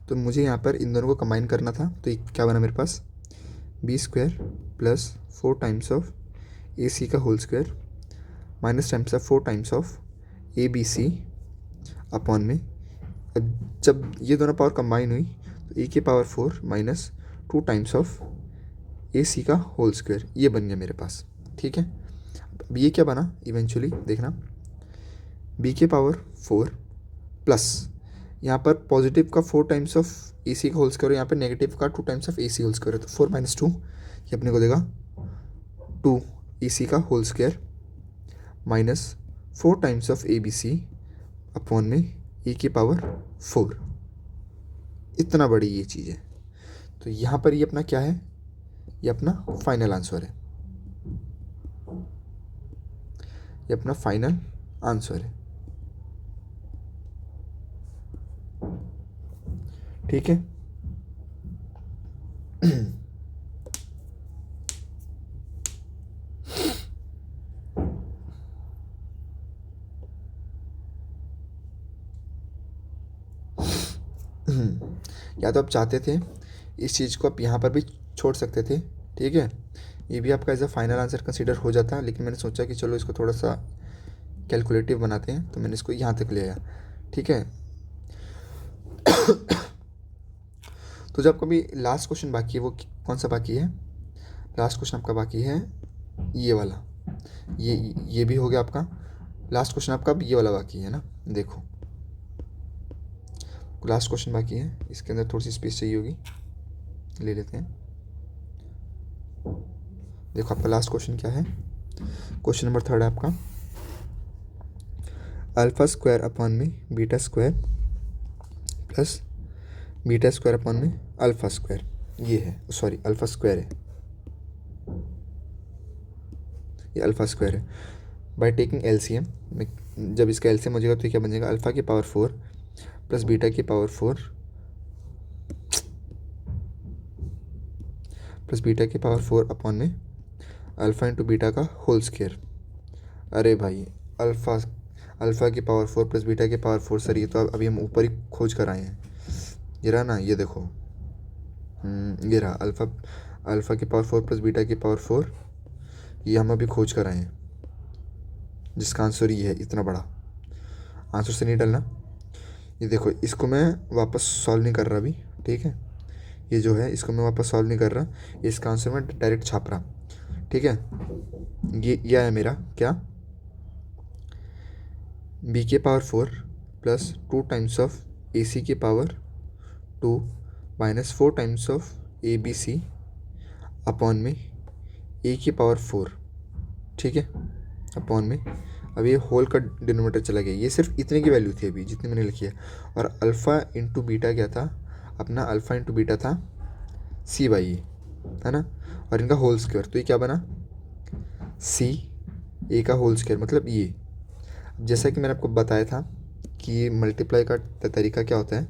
तो मुझे यहाँ पर इन दोनों को कंबाइन करना था, तो ये क्या बना मेरे पास, b square plus 4 times of ए सी का whole square minus times of 4 times of A B C upon में, अब जब ये दोनों पावर कंबाइन हुई तो ए की पावर 4 माइनस 2 टाइम्स ऑफ ए सी का होल स्क्वायर, ये बन गया मेरे पास। ठीक है, अब ये क्या बना इवेंचुअली देखना, बी के पावर 4 प्लस यहाँ पर पॉजिटिव का 4 टाइम्स ऑफ ए सी का होल स्क्वायर, यहाँ पर नेगेटिव का 2 times of A C whole square है, तो 4 माइनस 2 ये अपने को देगा 2 ए सी का whole square minus 4 times of A B C upon में ए की पावर 4। इतना बड़ी ये चीज़ है। तो यहाँ पर ये अपना क्या है, ये अपना फाइनल आंसर है, ये अपना फाइनल आंसर है। ठीक है। या तो आप चाहते थे इस चीज़ को आप यहाँ पर भी छोड़ सकते थे, ठीक है, ये भी आपका as a final answer consider हो जाता, लेकिन मैंने सोचा कि चलो इसको थोड़ा सा कैलकुलेटिव बनाते हैं, तो मैंने इसको यहाँ तक ले आया। ठीक है। तो जब आपका भी लास्ट क्वेश्चन बाकी है, वो कौन सा बाकी है, लास्ट क्वेश्चन आपका बाकी है ये वाला, ये भी हो गया आपका, लास्ट क्वेश्चन आपका ये वाला बाकी है ना। देखो लास्ट क्वेश्चन बाकी है, इसके अंदर थोड़ी सी स्पेस चाहिए होगी, ले लेते हैं। देखो आपका लास्ट क्वेश्चन क्या है, क्वेश्चन नंबर 3 है आपका, अल्फा स्क्वायर अपॉन में beta square plus beta square upon में अल्फा स्क्वायर, ये है, सॉरी अल्फा स्क्वायर है, ये अल्फा स्क्वायर है। बाय टेकिंग एलसीएम, जब इसका एलसीएम हो जाएगा तो क्या बन जाएगा, अल्फा की पावर 4 प्लस बीटा की पावर 4 प्लस बीटा की पावर 4 अपॉन में अल्फ़ा इंटू बीटा का होल स्क्वायर। अरे भाई अल्फ़ा की पावर 4 प्लस बीटा की पावर 4, सर ये तो अभी हम ऊपर ही खोज कर आए हैं, ये रहा ना, ये देखो, ये रहा अल्फ़ा की पावर 4 प्लस बीटा की पावर 4, ये हम अभी खोज कर आए हैं, जिसका आंसर ये है, इतना बड़ा आंसर से नहीं डलना। ये देखो इसको मैं वापस सॉल्व नहीं कर रहा अभी, ठीक है, ये जो है इसको मैं वापस सॉल्व नहीं कर रहा, इसका आंसर मैं डायरेक्ट छाप रहा, ठीक है। ये है मेरा क्या, बी के power 4 plus 2 times of A C की power 2 minus 4 times of A B C upon में ए की पावर 4, ठीक है, अपॉन में, अब ये होल का डिनोमिनेटर चला गया, ये सिर्फ इतने की वैल्यू थी अभी जितनी मैंने लिखी है, और अल्फ़ा इंटू बीटा क्या था अपना, अल्फ़ा इंटू बीटा था सी बाई ए, है ना, और इनका होल स्क्वायर, तो ये क्या बना, सी ए का होल स्क्वायर, मतलब ये, जैसा कि मैंने आपको बताया था कि मल्टीप्लाई का तरीका क्या होता है,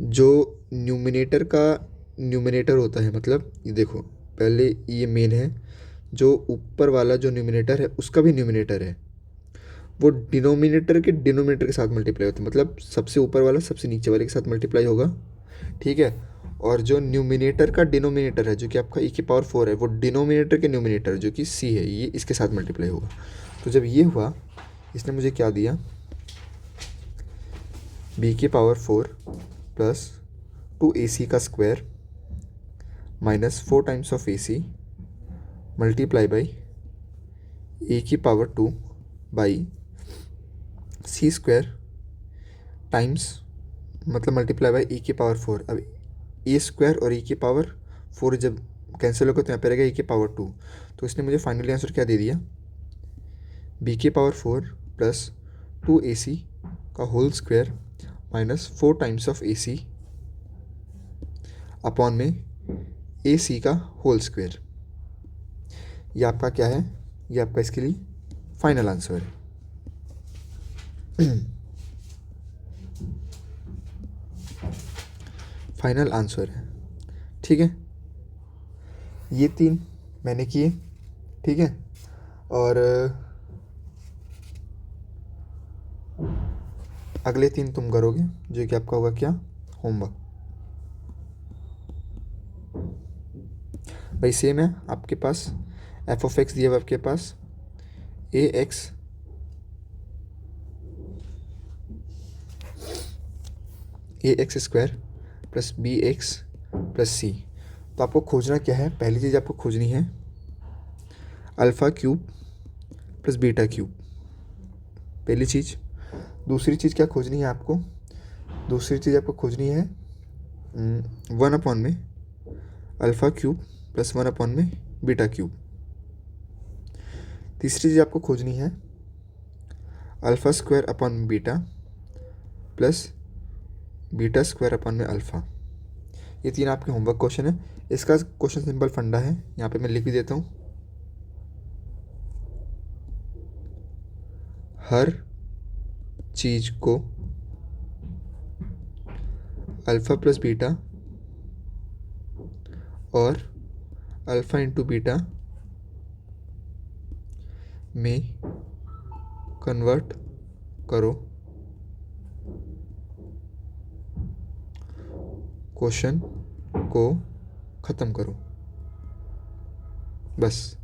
जो न्यूमिनेटर का न्यूमिनेटर होता है, मतलब ये देखो पहले ये मेन है, जो ऊपर वाला जो न्यूमिनेटर है उसका भी न्यूमिनेटर है, वो डिनोमिनेटर के डिनोमिनेटर के साथ मल्टीप्लाई होता है, मतलब सबसे ऊपर वाला सबसे नीचे वाले के साथ मल्टीप्लाई होगा, ठीक है, और जो न्यूमिनेटर का डिनोमिनेटर है जो कि आपका e की पावर 4 है, वो डिनोमिनेटर के न्यूमिनेटर जो कि c है, ये इसके साथ मल्टीप्लाई होगा। तो जब ये हुआ, इसने मुझे क्या दिया, b की पावर 4 प्लस 2ac का square minus 4 times of ac multiply by a की power 2 by C square times, मतलब मल्टीप्लाई बाई ए की पावर 4। अब ए स्क्वायर और ए की पावर 4 जब कैंसिल होगा तो यहाँ पे रहेगा ए की पावर 2, तो इसने मुझे फाइनली आंसर क्या दे दिया, बी की पावर 4 प्लस 2ac का whole square minus 4 times of ac upon में ac का होल स्क्वायर। ये आपका क्या है, ये आपका इसके लिए फाइनल आंसर है। फाइनल आंसर है। ठीक है, ये 3 मैंने किए। ठीक है, और अगले 3 तुम करोगे, जो कि आपका होगा क्या, होमवर्क। भाई सेम है आपके पास, एफ ऑफ एक्स दिया हुआ आपके पास a x square plus B x plus c. तो आपको खोजना क्या है, पहली चीज़ आपको खोजनी है alpha cube plus beta cube, पहली चीज़। दूसरी चीज़ क्या खोजनी है आपको, दूसरी चीज़ आपको खोजनी है 1 अपॉन में अल्फ़ा क्यूब प्लस 1 अपॉन में बीटा क्यूब। तीसरी चीज़ आपको खोजनी है alpha square upon beta plus beta square upon में अल्फ़ा। ये 3 आपके होमवर्क क्वेश्चन है। इसका क्वेश्चन सिंपल फंडा है, यहाँ पे मैं लिख भी देता हूँ। हर चीज़ को अल्फ़ा प्लस बीटा और अल्फ़ा इंटू बीटा में कन्वर्ट करो, क्वेश्चन को ख़त्म करो। बस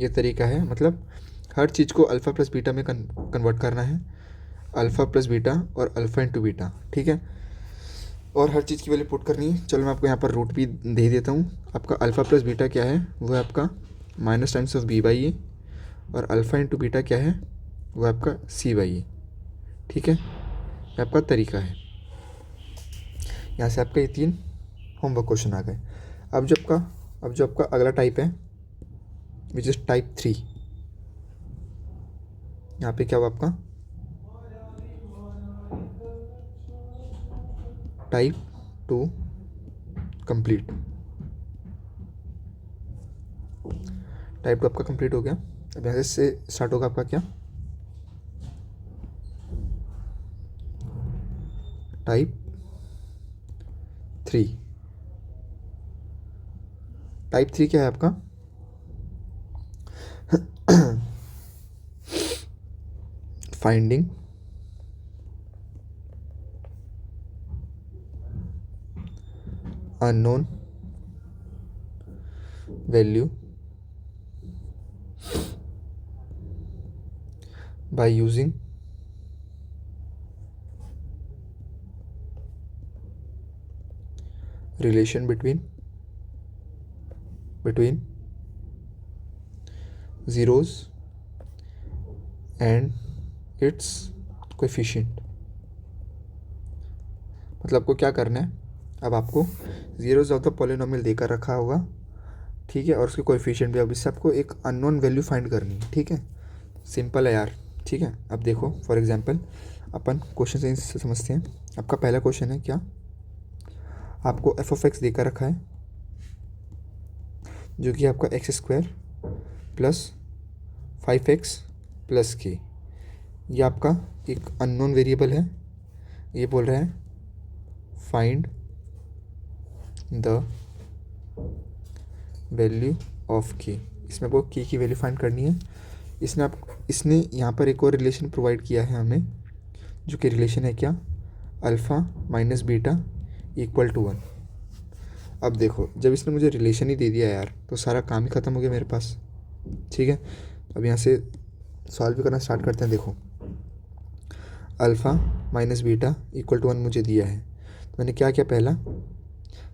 ये तरीका है, मतलब हर चीज़ को अल्फ़ा प्लस बीटा में कन्वर्ट करना है, अल्फ़ा प्लस बीटा और अल्फ़ा इंटू बीटा। ठीक है, और हर चीज़ की वैल्यू पुट करनी है। चलो मैं आपको यहाँ पर रूट भी दे देता हूँ। आपका अल्फ़ा प्लस बीटा क्या है, वो है आपका minus times of B by a, और अल्फ़ा इंटू बीटा क्या है, वो आपका सी बाई ए। ठीक है, ये आपका तरीका है। यहाँ से आपका ये 3 होमवर्क क्वेश्चन आ गए। अब जो आपका अगला टाइप है विच इज़ टाइप 3, यहाँ पे क्या हुआ आपका टाइप 2 कंप्लीट। टाइप 2 आपका कंप्लीट हो गया। अब यहाँ से स्टार्ट होगा आपका क्या, टाइप 3। टाइप 3 क्या है आपका, finding unknown value by using relation between zeros and its coefficient। मतलब आपको क्या करना है, अब आपको जीरोज ऑफ द पॉलिनोमियल देकर रखा होगा, ठीक है, और उसके कोएफिशिएंट भी। अब इससे आपको एक अननोन वैल्यू फाइंड करनी है। ठीक है, सिंपल है यार। ठीक है, अब देखो फॉर एग्जांपल अपन क्वेश्चन से समझते हैं। आपका पहला क्वेश्चन है क्या, आपको एफ ऑफ एक्स देकर रखा है जो कि आपका x square plus 5x plus के, ये आपका एक अननोन वेरिएबल है। ये बोल रहा है फाइंड द वैल्यू ऑफ के। इसमें आपको के की वैल्यू फाइंड करनी है। इसने यहाँ पर एक और रिलेशन प्रोवाइड किया है हमें, जो कि रिलेशन है क्या, alpha minus beta equal to 1। अब देखो जब इसने मुझे रिलेशन ही दे दिया यार, तो सारा काम ही ख़त्म हो गया मेरे पास। ठीक है, अब यहाँ से सॉल्व भी करना स्टार्ट करते हैं। देखो alpha minus beta equal to 1 मुझे दिया है, तो मैंने क्या किया, पहला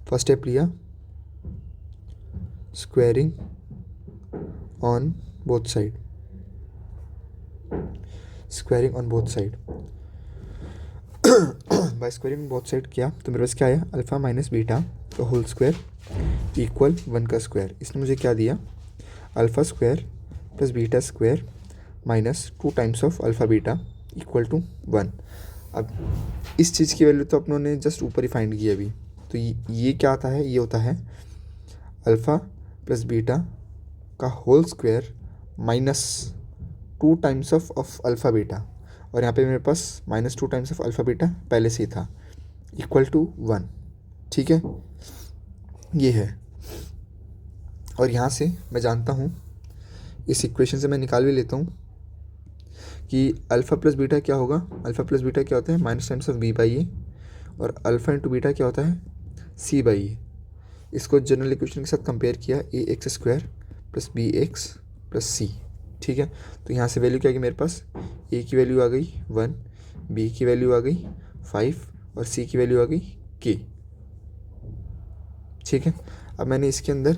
फर्स्ट स्टेप लिया, squaring on both side, squaring on both side. By squaring both side किया तो मेरे पास क्या आया, अल्फ़ा माइनस बीटा का होल स्क्वायर इक्वल 1 का स्क्वायर। इसने मुझे क्या दिया, alpha square plus beta square minus 2 times of alpha beta equal to 1। अब इस चीज़ की वैल्यू तो अपनों ने जस्ट ऊपर ही फाइंड की अभी। तो ये क्या आता है, ये होता है अल्फ़ा प्लस बीटा का whole square minus 2 times of alpha beta. और यहाँ पे मेरे पास -2 टाइम्स ऑफ अल्फ़ा बीटा पहले से ही था, इक्वल टू 1। ठीक है, ये है। और यहाँ से मैं जानता हूँ, इस इक्वेशन से मैं निकाल भी लेता हूँ कि अल्फ़ा प्लस बीटा क्या होगा। अल्फ़ा प्लस बीटा क्या होता है, minus times of B by a, और अल्फ़ा इंटू बीटा क्या होता है, सी बाई ए। इसको जनरल इक्वेशन के साथ कंपेयर किया, a x square plus B x plus c. ठीक है, तो यहाँ से वैल्यू क्या आ गई मेरे पास, ए की वैल्यू आ गई 1, बी की वैल्यू आ गई 5 और सी की वैल्यू आ गई के। ठीक है, अब मैंने इसके अंदर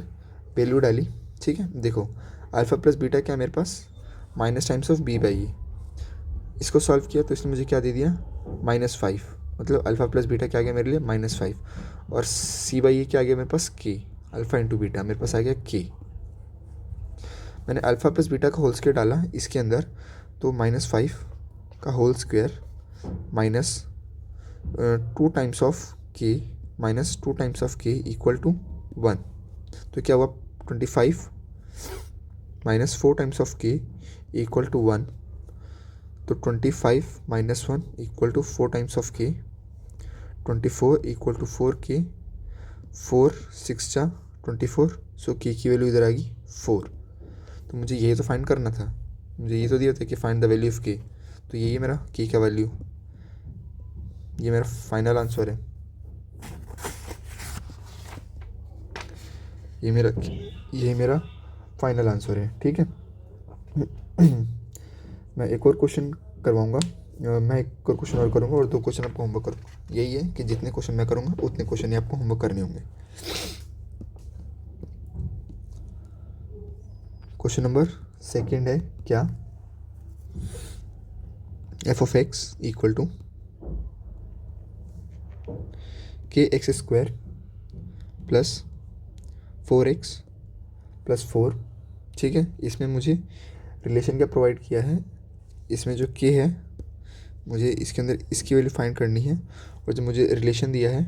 वैल्यू डाली। ठीक है, देखो अल्फ़ा प्लस बीटा क्या है मेरे पास, minus times of B by a. इसको सॉल्व किया तो इसने मुझे क्या दे दिया, -5। मतलब अल्फ़ा प्लस बीटा क्या आ गया मेरे लिए, -5। और सी बाई ए क्या आ गया मेरे पास, के। अल्फ़ा इंटू बीटा मेरे पास आ गया के। मैंने अल्फ़ा प्लस बीटा का होल स्क्वायर डाला इसके अंदर, तो -5 का whole square minus 2 times of K, -2 times of K equal to 1। तो क्या हुआ, 25 -4 times of K equal to 1। तो 25 - 1 इक्वल टू 4 टाइम्स ऑफ के, 24 इक्वल टू 4k, 4 6 जा 24। सो के की वैल्यू इधर आ गई 4। तो मुझे यही तो फाइंड करना था, मुझे ये तो दिया था कि फाइंड द वैल्यू ऑफ के। तो यही मेरा के का वैल्यू, ये मेरा फाइनल आंसर है। ये मेरा फाइनल आंसर है। ठीक है, मैं एक और क्वेश्चन करवाऊंगा, मैं एक और क्वेश्चन और करूंगा और 2 क्वेश्चन आपको होमवर्क करूँगा। यही है कि जितने क्वेश्चन मैं करूंगा उतने क्वेश्चन ही आपको होमवर्क करने होंगे। क्वेश्चन नंबर 2 है क्या, f of x equal to k x square plus 4x plus 4। ठीक है, इसमें मुझे रिलेशन क्या प्रोवाइड किया है, इसमें जो k है मुझे इसके अंदर इसकी वैल्यू फाइंड करनी है। और जो मुझे रिलेशन दिया है,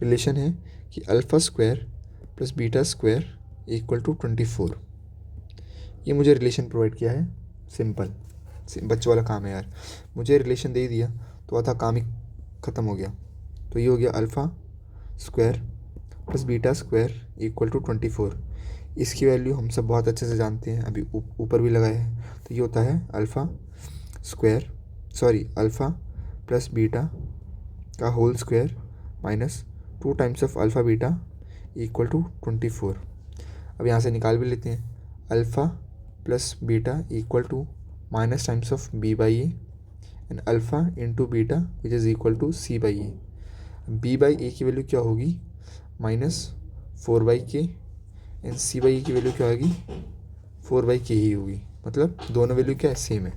रिलेशन है कि alpha square plus beta square equal to 24। ये मुझे रिलेशन प्रोवाइड किया है। सिंपल बच्चों वाला काम है यार, मुझे रिलेशन दे दिया तो आधा काम ही ख़त्म हो गया। तो ये हो गया alpha square plus beta square equal to 24। इसकी वैल्यू हम सब बहुत अच्छे से जानते हैं, अभी ऊपर भी लगाए हैं। तो ये होता है अल्फ़ा प्लस बीटा का whole square minus 2 times of alpha beta equal to 24। अब यहाँ से निकाल भी लेते हैं, alpha plus beta equal to minus times of B by a and alpha into beta which is equal to C by A. B by ए की वैल्यू क्या होगी, -4/k एंड सी बाई ए की वैल्यू क्या होगी, 4/k ही होगी। मतलब दोनों वैल्यू क्या है, सेम है।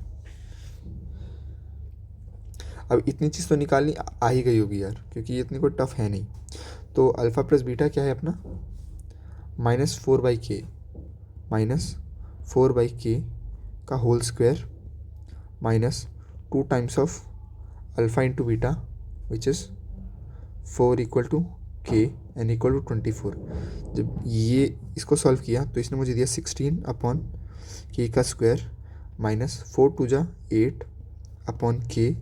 अब इतनी चीज़ तो निकालनी आ ही गई होगी यार, क्योंकि ये इतनी कोई टफ है नहीं। तो अल्फ़ा प्लस बीटा क्या है अपना, -4/k का whole square minus 2 times of alpha into beta which is 4 equal to k and equal to 24। जब ये इसको सॉल्व किया तो इसने मुझे दिया 16 अपॉन k का स्क्वायर माइनस 4 2 जा 8 अपॉन k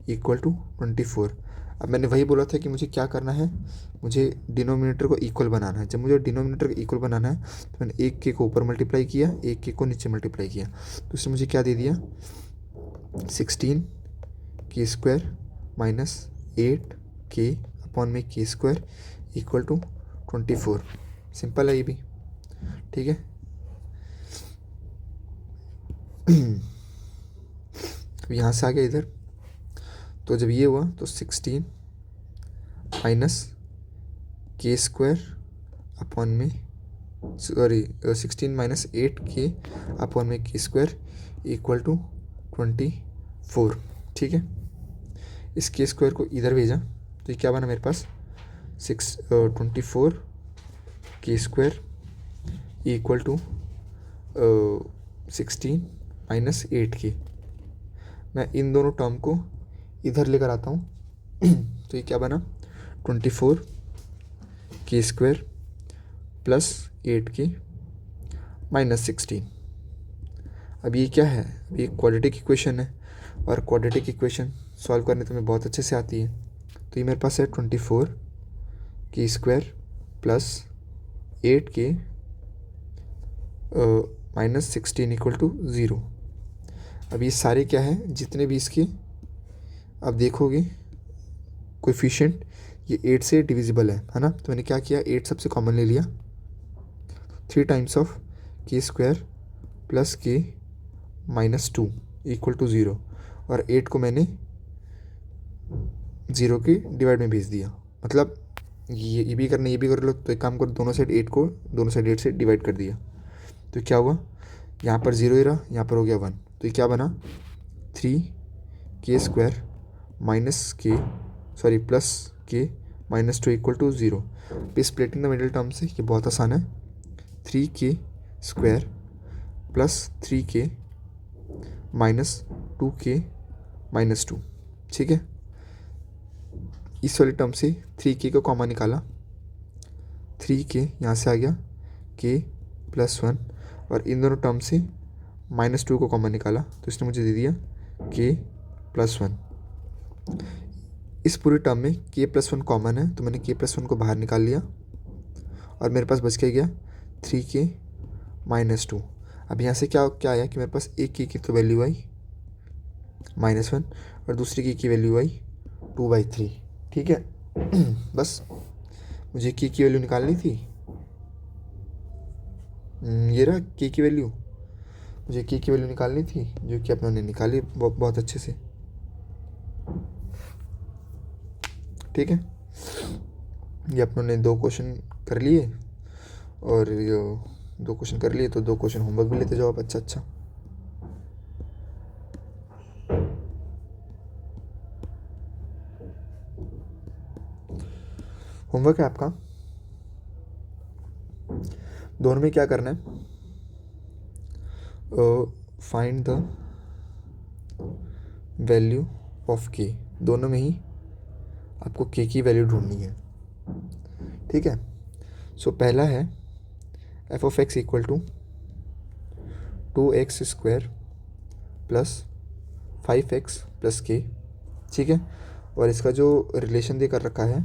इक्वल टू 24। अब मैंने वही बोला था कि मुझे क्या करना है, मुझे डिनोमिनेटर को इक्वल बनाना है। जब मुझे डिनोमिनेटर को इक्वल बनाना है तो मैंने एक के को ऊपर मल्टीप्लाई किया, एक के को नीचे मल्टीप्लाई किया। तो इसने मुझे क्या दे दिया, 16 k square minus 8 k upon में k square equal to 24। Simple है ये भी। ठीक है, अब यहाँ से आ गया इधर। तो जब ये हुआ तो 16 माइनस k स्क्वायर अपॉन में 16 माइनस 8k अपॉन में k स्क्वायर इक्वल टू 24। ठीक है, इस k स्क्वायर को इधर भेजा तो ये क्या बना मेरे पास, 24 k square equal to 16 minus 8k। मैं इन दोनों टर्म को इधर लेकर आता हूँ तो ये क्या बना, 24 k square plus 8k minus 16। अब ये क्या है, अब ये क्वाड्रेटिक इक्वेशन है, और क्वाड्रेटिक इक्वेशन सॉल्व करने तो हमें बहुत अच्छे से आती है। तो ये मेरे पास है 24 k² प्लस 8k -16 = 0। अब ये सारे क्या है, जितने भी इसके अब देखोगे कोएफिशिएंट, ये 8 से डिविजिबल है ना। तो मैंने क्या किया, 8 सबसे कॉमन ले लिया, 3 times of k² plus k -2 = 0, और 8 को मैंने 0 के डिवाइड में भेज दिया। मतलब ये भी करना, ये भी कर लो, तो एक काम करो, दोनों साइड 8 को दोनों साइड 8 से डिवाइड कर दिया। तो क्या हुआ, यहाँ पर 0 ही रहा, यहाँ पर हो गया 1। तो ये क्या बना, 3k² plus k -2 = 0। Splitting the middle term से ये बहुत आसान है, 3k² प्लस 3k -2k -2, ठीक है। इस वाली टर्म से 3k को कॉमन निकाला, 3k यहाँ से आ गया, k +1, और इन दोनों टर्म से -2 को कॉमन निकाला, तो इसने मुझे दे दिया k +1। इस पूरे टर्म में k +1 कॉमन है, तो मैंने k +1 को बाहर निकाल लिया, और मेरे पास बच के गया 3k -2। अब यहाँ से क्या क्या आया कि मेरे पास एक k की तो वैल्यू आई -1, और दूसरी k की वैल्यू आई 2/3, ठीक है। बस मुझे k की वैल्यू निकालनी थी, ये रहा k की वैल्यू, मुझे k की वैल्यू निकालनी थी, जो कि अपनों ने निकाली बहुत अच्छे से, ठीक है। ये अपनों ने 2 क्वेश्चन कर लिए, और ये 2 क्वेश्चन कर लिए, तो 2 क्वेश्चन होमवर्क भी लेते जाओ आप। अच्छा होमवर्क है आपका, दोनों में क्या करना है, find the value of k, दोनों में ही आपको k की वैल्यू ढूंढनी है, ठीक है। सो पहला है f(x) = 2x² plus 5x plus k, ठीक है। और इसका जो रिलेशन दे कर रखा है,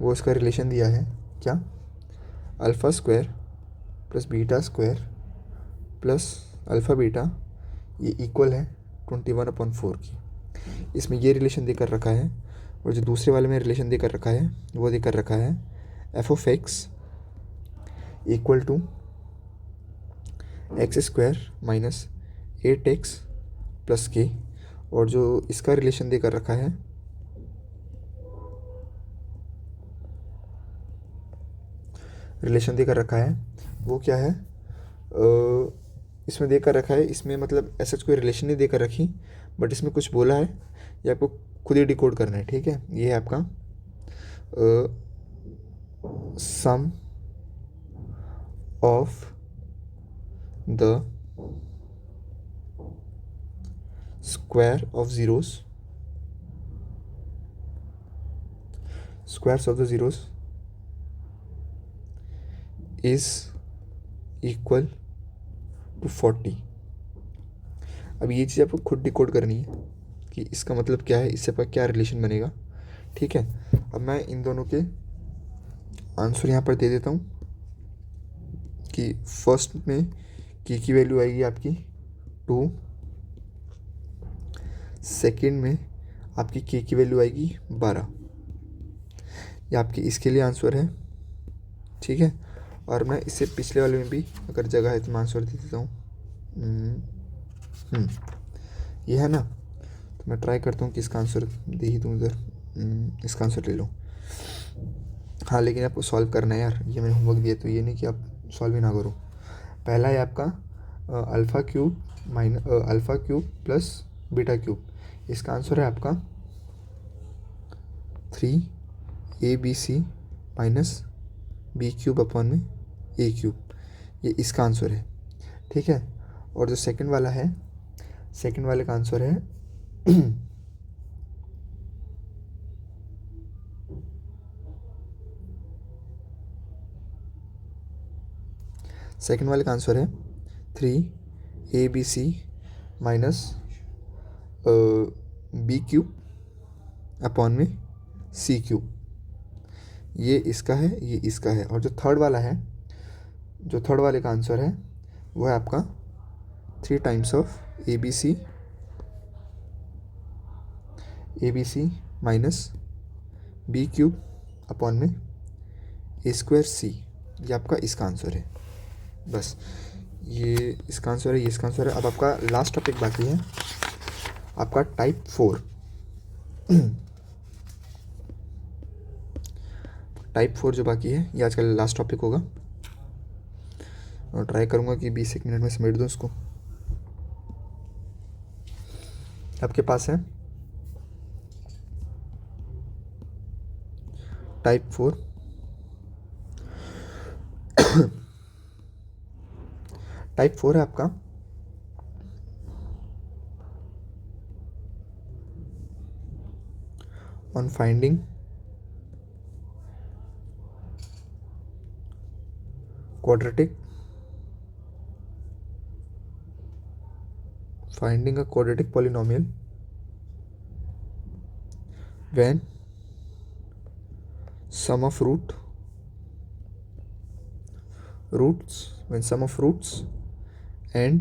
वो इसका रिलेशन दिया है क्या, α² प्लस β² प्लस अल्फ़ा बीटा, ये इक्वल है 21/4 की। इसमें ये रिलेशन देकर रखा है, और जो दूसरे वाले में रिलेशन देकर रखा है, वो देकर रखा है f(x) = x² -8x plus k, और जो इसका रिलेशन देकर रखा है, वो क्या है, इसमें देकर रखा है, इसमें मतलब ऐसा कोई रिलेशन नहीं देकर रखी, बट इसमें कुछ बोला है, ये आपको खुद ही डिकोड करना है, ठीक है। ये है आपका sum of the square of zeros, squares of the zeros is equal to 40। अब ये चीज़ आपको खुद डिकोड करनी है कि इसका मतलब क्या है, इससे आपका क्या रिलेशन बनेगा, ठीक है। अब मैं इन दोनों के आंसर यहाँ पर दे देता हूँ कि फर्स्ट में k की वैल्यू आएगी आपकी 2, सेकंड में आपकी k की वैल्यू आएगी 12। ये आपके इसके लिए आंसर है, ठीक है। और मैं इससे पिछले वाले में भी अगर जगह है तो मैं आंसर दे देता हूँ। ये है ना, तो मैं ट्राई करता हूँ कि इसका आंसर दे ही दूँ इधर, इसका आंसर ले लो। हाँ, लेकिन आपको सॉल्व करना है यार, ये मैंने होमवर्क दिया, तो ये नहीं कि आप सॉल्व ही ना करो। पहला है आपका α³ प्लस β³, इसका आंसर है आपका 3abc माइनस b³/a³, ये इसका आंसर है, ठीक है। और जो सेकंड वाला है, सेकंड वाले का आंसर है सेकंड वाले का आंसर है 3 ABC माइनस B³ अपॉन में C³। ये इसका है, ये इसका है। और जो थर्ड वाला है, जो थर्ड वाले का आंसर है वो है आपका 3 times of ABC minus B³ upon में A²C। ये आपका इसका आंसर है। बस ये इसका आंसर है, ये इसका आंसर है। अब आपका लास्ट टॉपिक बाकी है, आपका टाइप 4। टाइप 4 जो बाकी है ये आज का लास्ट टॉपिक होगा, और ट्राई करूँगा कि 20 मिनट में समेट दूँ इसको। आपके पास है टाइप 4। टाइप 4 है आपका on finding quadratic polynomial when sum of roots and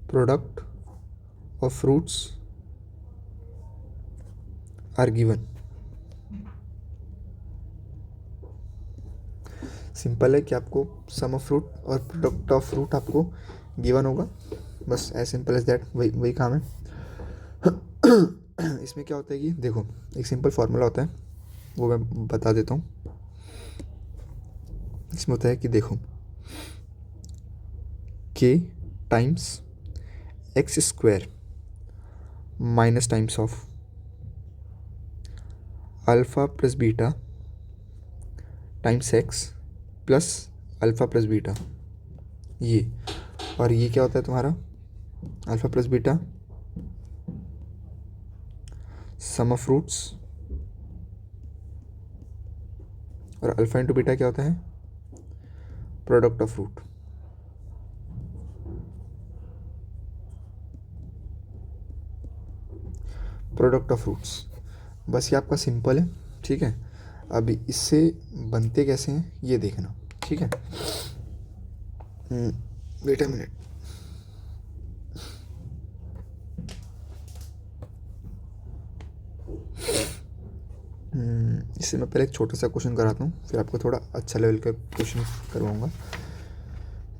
product of roots are given। Simple है कि आपको सम ऑफ रूट और प्रोडक्ट ऑफ रूट आपको गिवन होगा, बस एज सिंपल एज दैट। वही काम है। इसमें क्या होता है कि देखो, एक सिंपल फार्मूला होता है, वो मैं बता देता हूँ। इसमें होता है कि देखो, k times x² minus times of alpha plus beta times x plus alpha plus beta, ये। और ये क्या होता है तुम्हारा alpha plus beta sum of roots, और अल्फ़ा इंटू बीटा क्या होता है product of root. Product of roots, बस ये आपका सिंपल है, ठीक है। अभी इससे बनते कैसे हैं ये देखना, ठीक है। Wait a minute. इससे मैं पहले एक छोटा सा क्वेश्चन कराता हूँ, फिर आपको थोड़ा अच्छा लेवल का क्वेश्चन करवाऊँगा,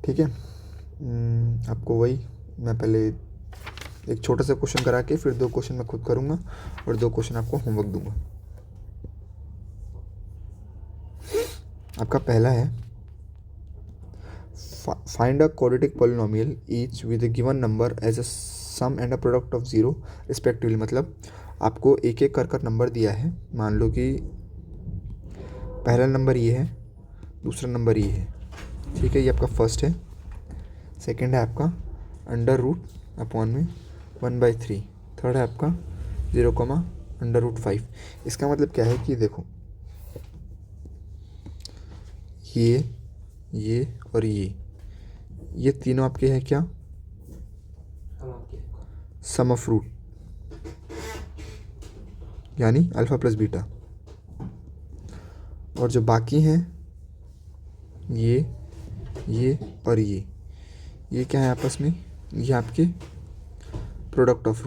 ठीक है। आपको वही मैं पहले एक छोटा सा क्वेश्चन करा के फिर 2 क्वेश्चन मैं खुद करूँगा और 2 क्वेश्चन आपको होमवर्क दूंगा। आपका पहला है find a quadratic polynomial each with a given number as a sum and a product of 0 respectively. मतलब आपको एक एक कर नंबर दिया है, मान लो कि पहला नंबर ये है, दूसरा नंबर ये है, ठीक है। ये आपका फर्स्ट है। सेकंड है आपका अंडर रूट अपॉन में 1/3। थर्ड है आपका 0, इसका मतलब क्या है कि देखो, ये और ये तीनों आपके हैं क्या सम ऑफ रूट, यानी अल्फ़ा प्लस बीटा। और जो बाकी हैं ये और ये क्या है आपस में, ये आपके product of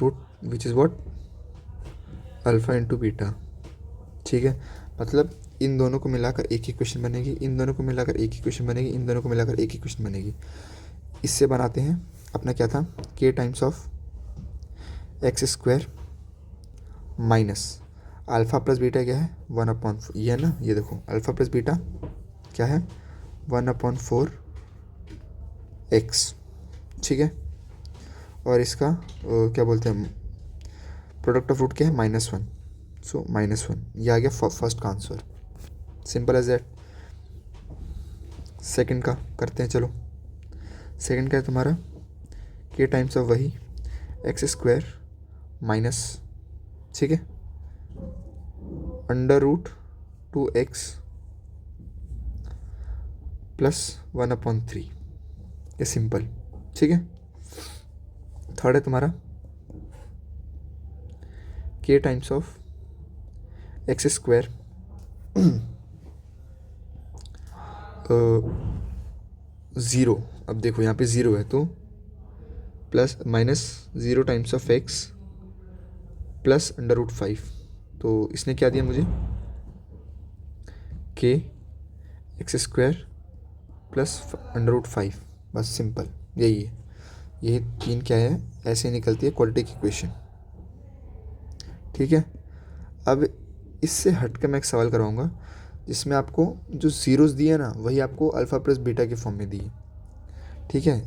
root which is what alpha into beta, ठीक है। मतलब इन दोनों को मिलाकर एक इक्वेशन बनेगी, इन दोनों को मिलाकर एक इक्वेशन बनेगी, इन दोनों को मिलाकर एक इक्वेशन बनेगी। इससे बनाते हैं अपना क्या था k times of x² minus alpha plus beta क्या है 1/4, ये है ना। ये देखो अल्फ़ा प्लस बीटा क्या है 1/4 x, ठीक है। और इसका क्या बोलते हैं प्रोडक्ट ऑफ रूट क्या है -1, सो -1। ये आ गया फर्स्ट का answer, simple as that. Second का करते हैं, चलो। सेकंड का है तुम्हारा k टाइम्स ऑफ वही x² माइनस, ठीक है, अंडर रूट 2x प्लस 1/3, ये सिंपल, ठीक है। थर्ड है तुम्हारा k times of x square zero. अब देखो यहाँ पे ज़ीरो है तो plus minus 0 times of X plus under root 5, तो इसने क्या दिया मुझे k X square plus under root 5, बस सिंपल यही है। यही तीन क्या है, ऐसे निकलती है क्वाड्रेटिक इक्वेशन, ठीक है। अब इससे हट के मैं एक सवाल कराऊंगा जिसमें आपको जो ज़ीरोज़ दिए ना वही आपको अल्फ़ा प्लस बीटा के फॉर्म में दिए, ठीक है।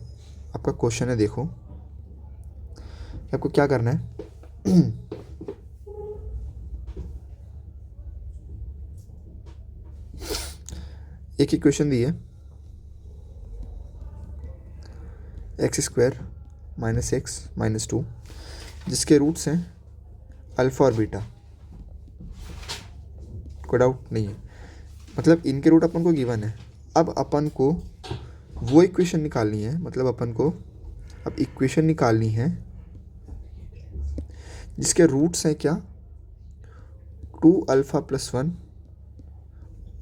आपका क्वेश्चन है, देखो कि आपको क्या करना है। एक इक्वेशन दी है x square minus x minus 2, जिसके रूट्स हैं अल्फ़ा और बीटा, कोई डाउट नहीं है, मतलब इनके रूट अपन को गिवन है। अब अपन को वो इक्वेशन निकालनी है, मतलब अपन को अब इक्वेशन निकालनी है जिसके रूट्स हैं क्या 2α + 1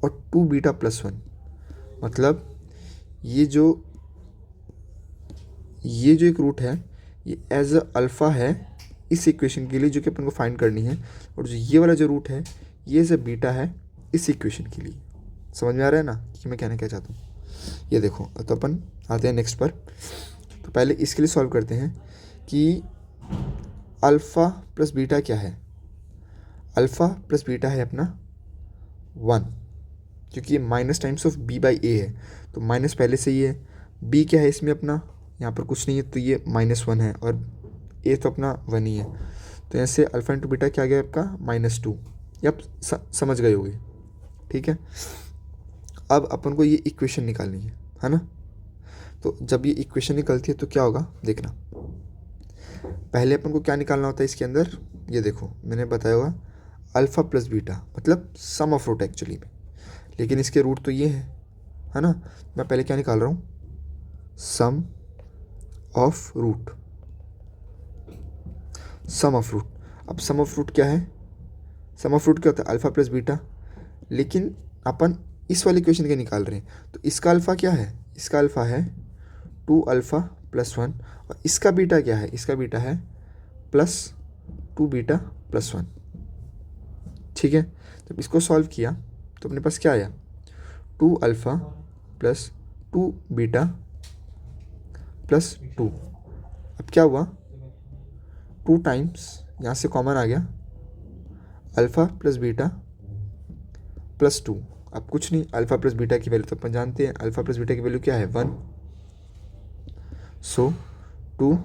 और 2β + 1, मतलब ये जो एक रूट है ये एज अ अल्फ़ा है इस इक्वेशन के लिए जो कि अपन को फाइंड करनी है, और जो ये वाला जो रूट है ये एज अ बीटा है इस इक्वेशन के लिए। समझ में आ रहा है ना कि मैं कहना क्या चाहता हूँ। ये देखो, तो अपन आते हैं नेक्स्ट पर। तो पहले इसके लिए सॉल्व करते हैं कि अल्फ़ा प्लस बीटा क्या है। अल्फ़ा प्लस बीटा है अपना 1, क्योंकि ये माइनस टाइम्स ऑफ b/a है, तो माइनस पहले से ही है। b क्या है इसमें अपना, यहाँ पर कुछ नहीं है तो ये -1 है, और a तो अपना 1 ही है, तो ऐसे अल्फ़ा इंटू बीटा क्या आ गया आपका -2। ये आप समझ गए होगे, ठीक है। अब अपन को ये इक्वेशन निकालनी है ना। तो जब ये इक्वेशन निकलती है तो क्या होगा देखना। पहले अपन को क्या निकालना होता है इसके अंदर, ये देखो मैंने बताया होगा अल्फ़ा प्लस बीटा, मतलब सम ऑफ रूट एक्चुअली में, लेकिन इसके रूट तो ये है ना। मैं पहले क्या निकाल रहा हूँ, sum of root, sum of root. अब सम ऑफ रूट क्या है, सम ऑफ रूट क्या होता है अल्फ़ा प्लस बीटा, लेकिन अपन इस वाले इक्वेशन के निकाल रहे हैं, तो इसका अल्फ़ा क्या है, इसका अल्फ़ा है 2α + 1, और इसका बीटा क्या है, इसका बीटा है +2β + 1, ठीक है। जब इसको सॉल्व किया तो अपने पास क्या आया 2α + 2β + 2। अब क्या हुआ 2 टाइम्स यहाँ से कॉमन आ गया अल्फ़ा प्लस बीटा + 2। अब कुछ नहीं, अल्फ़ा प्लस बीटा की वैल्यू तो अपन जानते हैं, अल्फ़ा प्लस बीटा की वैल्यू क्या है 1, सो 2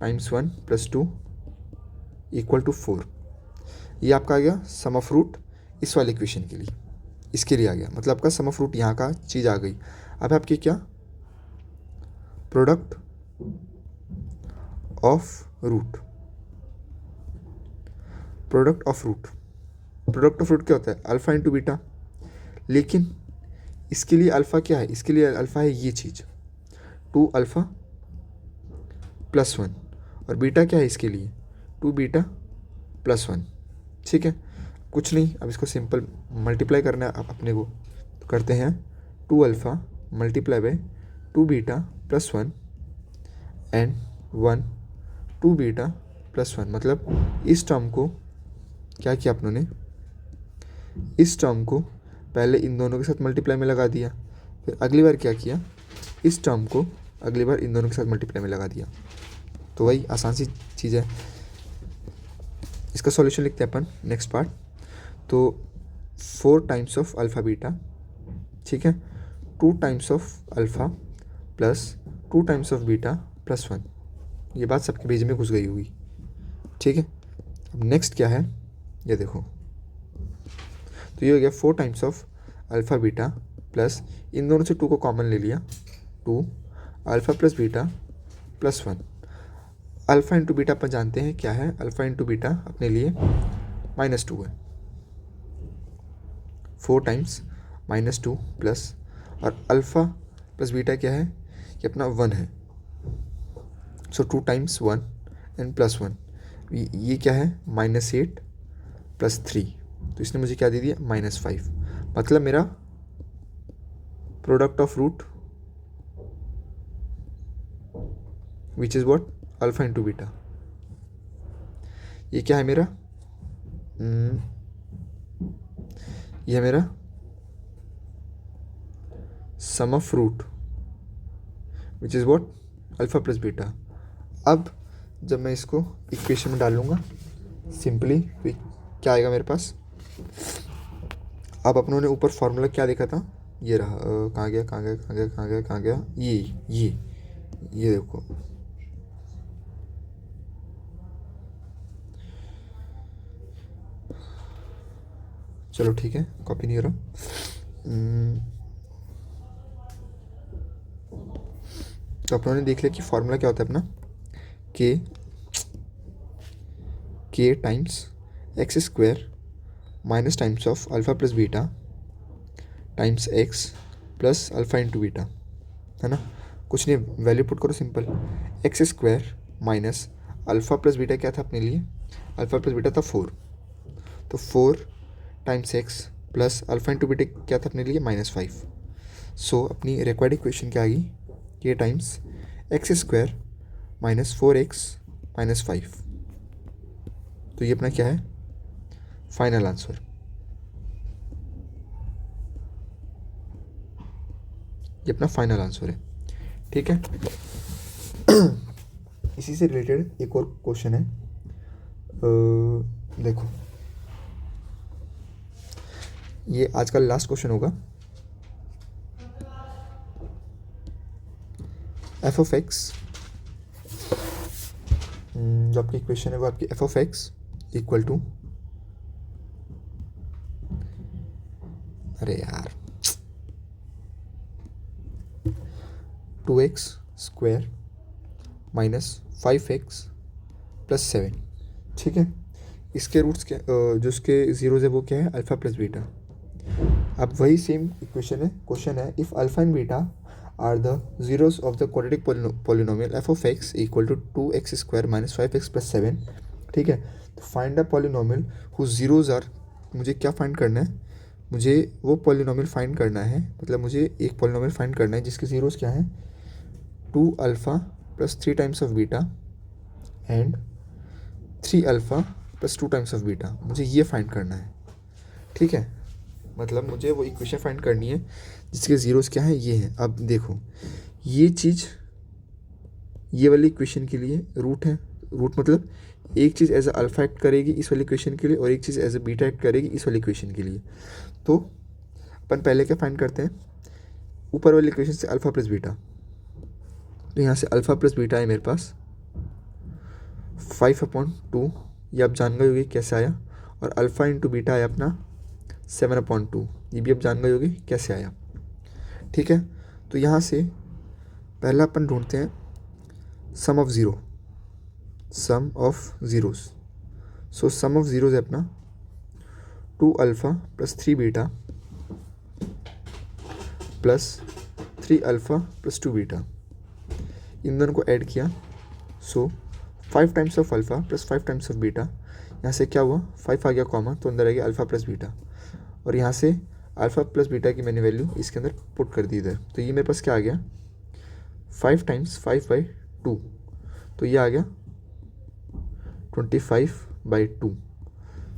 × 1 + 2 = 4। ये आपका आ गया सम ऑफ रूट इस वाले इक्वेशन के लिए, इसके लिए आ गया, मतलब आपका सम ऑफ रूट यहाँ का चीज़ आ गई। अब आपकी क्या product of root, product of root, product of root क्या होता है अल्फ़ा इंटू बीटा, लेकिन इसके लिए अल्फ़ा क्या है, इसके लिए अल्फ़ा है ये चीज़ 2α + 1, और बीटा क्या है इसके लिए 2β + 1, ठीक है। कुछ नहीं, अब इसको सिंपल मल्टीप्लाई करना है अपने को, तो करते हैं 2α × 2β + 1 एंड 1 2β + 1, मतलब इस टर्म को क्या किया अपनों ने, इस टर्म को पहले इन दोनों के साथ मल्टीप्लाई में लगा दिया, फिर अगली बार क्या किया इस टर्म को अगली बार इन दोनों के साथ मल्टीप्लाई में लगा दिया, तो वही आसान सी चीज़ है। इसका सॉल्यूशन लिखते हैं अपन नेक्स्ट पार्ट। तो 4 टाइम्स ऑफ अल्फ़ा बीटा, ठीक है, 2 times of alpha plus 2 times of beta + 1, ये बात सबके भेज में घुस गई होगी, ठीक है। अब नेक्स्ट क्या है ये देखो, तो ये हो गया 4 times of alpha beta plus इन दोनों से 2 को कॉमन ले लिया 2 alpha plus beta + 1। Alpha into beta अपन जानते हैं क्या है, अल्फ़ा इंटू बीटा अपने लिए -2 है, 4 टाइम्स -2 प्लस, और अल्फ़ा प्लस बीटा क्या है, ये अपना 1 है, सो 2 टाइम्स 1 एंड +1, ये क्या है -8 + 3, तो इसने मुझे क्या दे दिया -5। मतलब मेरा product of root which is what alpha into beta, ये क्या है मेरा, ये है मेरा sum of root which is what alpha plus beta. अब जब मैं इसको इक्वेशन में डालूँगा सिंपली तो क्या आएगा मेरे पास। अब अपनों ने ऊपर फॉर्मूला क्या देखा था, ये रहा, कहाँ गया कहाँ गया कहाँ गया कहाँ गया कहाँ गया, ये देखो, चलो ठीक है, कॉपी नहीं हो रहा। तो अपनों ने देख लिया कि फॉर्मूला क्या होता है अपना, के times x square minus times of alpha plus beta times X plus alpha into beta, है ना। कुछ नहीं, वैल्यू पुट करो simple, x square minus alpha plus beta क्या था अपने लिए, अल्फ़ा प्लस बीटा था 4, तो 4 times X plus alpha into beta क्या था अपने लिए -5। सो अपनी रिक्वायर्ड इक्वेशन क्या आ गई, के times x square minus 4x minus 5, तो ये अपना क्या है फाइनल आंसर, ये अपना फाइनल आंसर है, ठीक है। इसी से रिलेटेड एक और क्वेश्चन है, देखो ये आज का लास्ट क्वेश्चन होगा, एफ ऑफ एक्स, जो आपकी इक्वेशन है वो आपकी F of x equal to, अरे यार 2x square minus 5x plus 7, ठीक है। इसके रूट्स क्या, जो उसके ज़ीरोज़ है वो क्या है अल्फ़ा प्लस बीटा। अब वही सेम इक्वेशन है, क्वेश्चन है if alpha and beta are the zeros of the quadratic polynomial F of x equal to 2x square minus 5x plus 7, ठीक है। तो find the polynomial who zeros are, मुझे क्या फाइंड करना है, मुझे वो पॉलिनोमियल फाइंड करना है, मतलब मुझे एक पॉलिनोमियल फाइंड करना है जिसके ज़ीरोज़ क्या हैं 2 alpha plus 3 times of beta and 3 alpha plus 2 times of beta, मुझे ये फाइंड करना है, ठीक है। मतलब मुझे वो इक्वेशन फाइंड करनी है जिसके ज़ीरोज़ क्या हैं ये हैं। अब देखो ये चीज़ ये वाली इक्वेशन के लिए रूट है, रूट मतलब एक चीज़ एज अ अल्फ़ा एक्ट करेगी इस वाली इक्वेशन के लिए और एक चीज़ एज अ बीटा एक्ट करेगी इस वाली इक्वेशन के लिए। तो अपन पहले क्या फाइंड करते हैं, ऊपर वाली इक्वेशन से अल्फ़ा प्लस बीटा, तो यहाँ से अल्फ़ा प्लस बीटा है मेरे पास 5/2, ये आप जान गए होगे कैसे आया, और अल्फ़ा इंटू बीटा आया अपना 7/2, ये भी आप जान गए होगे कैसे आया, ठीक है। तो यहाँ से पहला अपन ढूंढते हैं sum of zeros, so sum of zeros है अपना 2 alpha plus 3 beta plus 3 alpha plus 2 beta, इन दोनों को ऐड किया, so 5 times of alpha plus 5 times of beta, यहाँ से क्या हुआ 5 आ गया कॉमा, तो अंदर आ गया अल्फ़ा प्लस बीटा, और यहाँ से अल्फ़ा प्लस बीटा की मैंने वैल्यू इसके अंदर पुट कर दी इधर, तो ये मेरे पास क्या आ गया 5 टाइम्स 5/2, तो ये आ गया 25/2,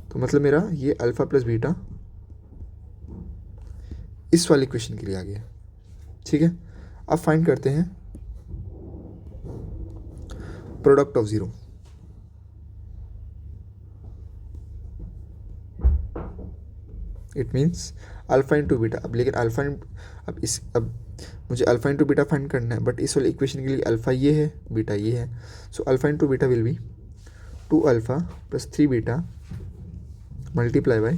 तो मतलब मेरा ये अल्फ़ा प्लस बीटा इस वाली इक्वेशन के लिए आ गया, ठीक है। अब फाइंड करते हैं product of zero, it means alpha into beta. अब लेकिन अब मुझे अल्फ़ा इंटू बीटा फाइंड करना है, बट इस वाली इक्वेशन के लिए अल्फ़ा ये है बीटा ये है, सो alpha into beta will be 2 alpha plus 3 beta multiply by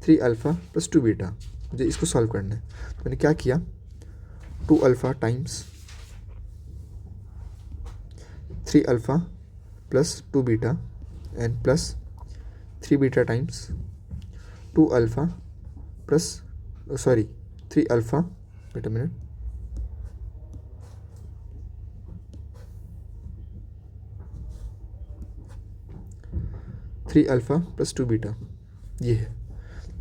3 alpha plus 2 beta, मुझे इसको सॉल्व करना है। तो मैंने क्या किया 2 alpha times 3 alpha plus 2 beta and plus 3 beta times 2 alpha plus sorry 3 alpha, wait a minute, three alpha plus 2 beta, ये है।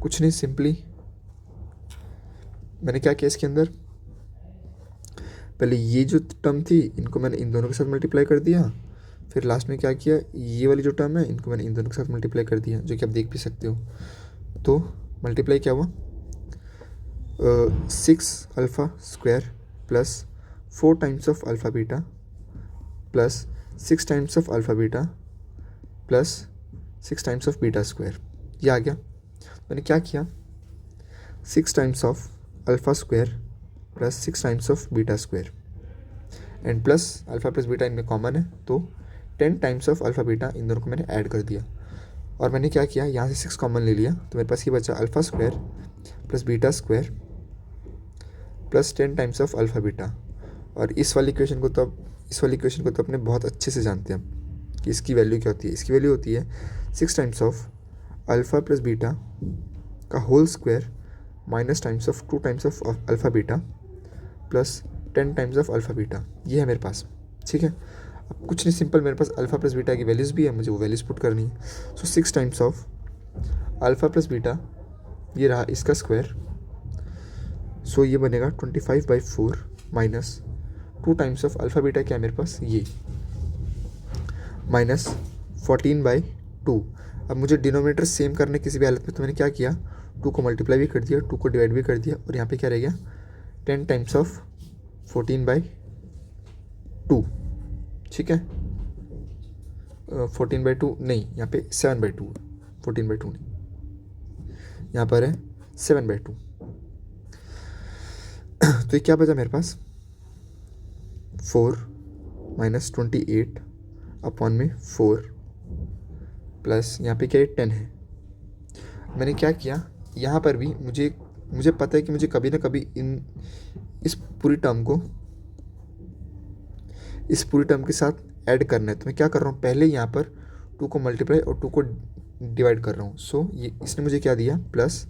कुछ नहीं, सिंपली मैंने क्या किया इसके अंदर, पहले ये जो टर्म थी इनको मैंने इन दोनों के साथ मल्टीप्लाई कर दिया, फिर लास्ट में क्या किया, ये वाली जो टर्म है इनको मैंने इन दोनों के साथ मल्टीप्लाई कर दिया, जो कि आप देख भी सकते हो। तो मल्टीप्लाई क्या हुआ, 6 alpha square plus 4 times of alpha beta plus 6 times of alpha beta plus 6 times of beta square, ये आ गया। मैंने क्या किया, 6 times of alpha square plus 6 times of beta square and plus alpha plus beta इनमें कॉमन है, तो 10 टाइम्स ऑफ अल्फ़ा बीटा इन दोनों को मैंने ऐड कर दिया। और मैंने क्या किया, यहाँ से 6 कॉमन ले लिया, तो मेरे पास ये बचा alpha square plus beta square plus 10 times of alpha beta. और इस वाली इक्वेशन को तो अपने बहुत अच्छे से जानते हैं कि इसकी वैल्यू क्या होती है। इसकी वैल्यू होती है 6 times of alpha plus beta का whole square minus times of 2 times of alpha beta plus 10 times of alpha beta, ये है मेरे पास। ठीक है, अब कुछ नहीं, सिंपल, मेरे पास अल्फ़ा प्लस बीटा की वैल्यूज़ भी है, मुझे वो वैल्यूज़ पुट करनी है। सो 6 times of alpha plus beta, ये रहा इसका स्क्वायर, सो ये बनेगा 25/4 minus 2 times of alpha beta, क्या है मेरे पास, ये माइनस 14/2। अब मुझे डिनोमिनेटर सेम करने किसी भी हालत में, तो मैंने क्या किया, 2 को मल्टीप्लाई भी कर दिया, 2 को डिवाइड भी कर दिया, और यहाँ पे क्या रह गया, 10 टाइम्स ऑफ 14/2। ठीक है, 14/2 नहीं, यहाँ पे 7/2 है, 14/2 नहीं, यहाँ पर है 7/2। तो ये क्या बचा मेरे पास, 4 माइनस 28 अपॉन में 4 प्लस यहाँ पे क्या है 10 है। मैंने क्या किया, यहाँ पर भी मुझे पता है कि मुझे कभी ना कभी इस पूरी टर्म के साथ ऐड करना है, तो मैं क्या कर रहा हूँ, पहले यहाँ पर 2 को मल्टीप्लाई और 2 को डिवाइड कर रहा हूँ। सो ये इसने मुझे क्या दिया, प्लस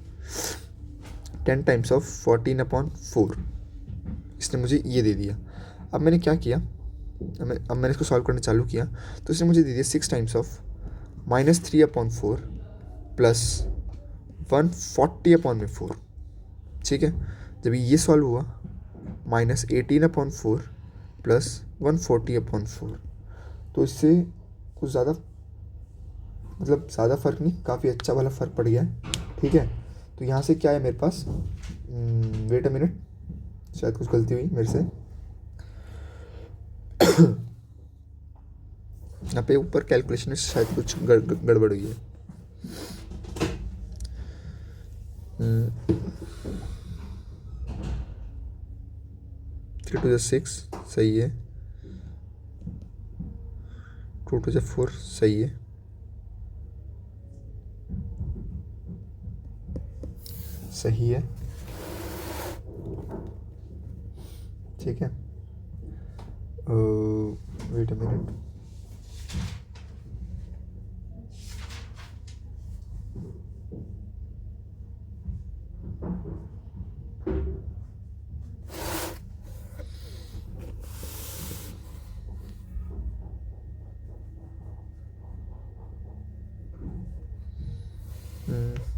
10 टाइम्स ऑफ 14/4, इसने मुझे ये दे दिया। अब मैंने क्या किया, अब मैंने इसको सॉल्व करना चालू किया, तो इसने मुझे दे दिया 6 टाइम्स ऑफ -3/4 प्लस 140/4। ठीक है, जब ये सॉल्व हुआ, -18/4 प्लस 140/4, तो इससे कुछ ज़्यादा, मतलब ज़्यादा फ़र्क नहीं, काफ़ी अच्छा वाला फ़र्क पड़ गया है। ठीक है, तो यहाँ से क्या है मेरे पास, वेट अ मिनट, शायद कुछ गलती हुई मेरे से, यहाँ पे ऊपर कैलकुलेशन में शायद कुछ गड़बड़ हुई है। 3 to 6 सही है, 2 to 4 सही है, सही है। ठीक है, वेट अ मिनट,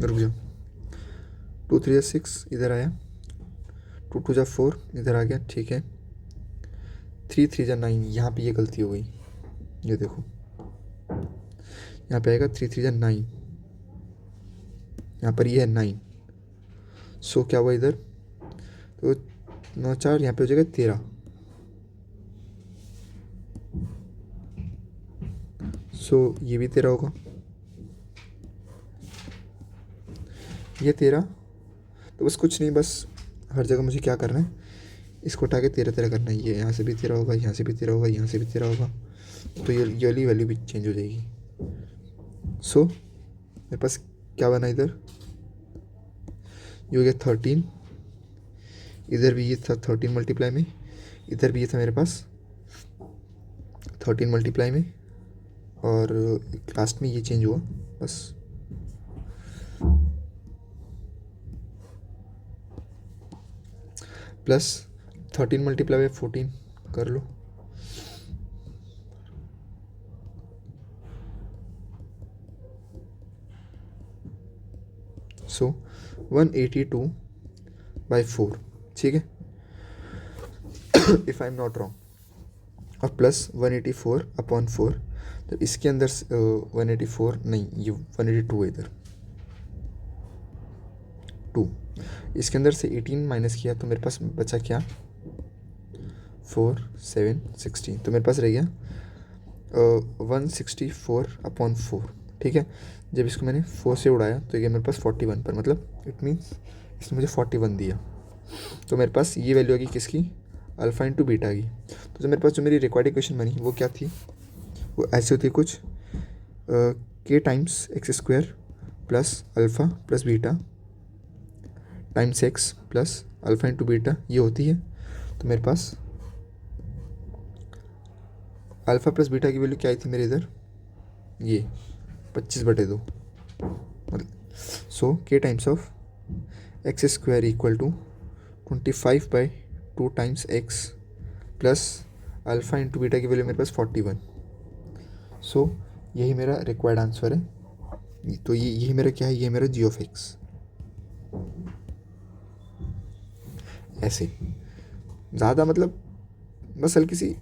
रुक जाओ, 2 3 6 इधर आया, 2 2 4 इधर आ गया। ठीक है, 3 3 9, यहाँ पे ये गलती हो गई, ये देखो, यहाँ पे आएगा 3 3 9, यहाँ पर ये है 9। सो क्या हुआ इधर, तो 9 4, यहाँ पे हो जाएगा 13। सो ये भी 13 होगा, ये 13। तो बस कुछ नहीं, बस हर जगह मुझे क्या करना है, इसको उठा के 13 13 करना है। ये यहाँ से भी 13 होगा, यहाँ से भी 13 होगा, यहाँ से भी 13 होगा, तो ये वाली वैल्यू भी चेंज हो जाएगी। सो मेरे पास क्या बना इधर, ये हो गया 13, इधर भी ये था 13 मल्टीप्लाई में, इधर भी ये था मेरे पास 13 मल्टीप्लाई में, और लास्ट में ये चेंज हुआ बस। प्लस 13 मल्टीप्लाई बाई 14 कर लो, सो 182/4, ठीक है, if I am not wrong, और प्लस 184/4, तो इसके अंदर 184 नहीं, ये 182 है इधर 2, इसके अंदर से 18 माइनस किया तो मेरे पास बचा क्या, 4 7 16, तो मेरे पास रह गया 164/4, ठीक है। जब इसको मैंने 4 से उड़ाया तो ये मेरे पास 41 पर, मतलब इट मीन्स इसने मुझे 41 दिया, तो मेरे पास ये वैल्यू आ गई किसकी, अल्फ़ा इंटू बीटा की। तो जो मेरे पास जो मेरी रिक्वायर्ड इक्वेशन बनी वो क्या थी, वो ऐसे होती है कुछ, के times x square plus alpha plus beta times X plus alpha into beta, ये होती है। तो मेरे पास अल्फ़ा प्लस बीटा की वैल्यू क्या आई थी मेरे इधर, ये 25/2, मतलब so K times of x square equal to 25/2 times X plus alpha into beta की वैल्यू मेरे पास 41, सो यही मेरा रिक्वायर्ड आंसर है। तो यही मेरा क्या है, ये मेरा जी ऑफ एक्स। ऐसे ज़्यादा मतलब बस हल्की सी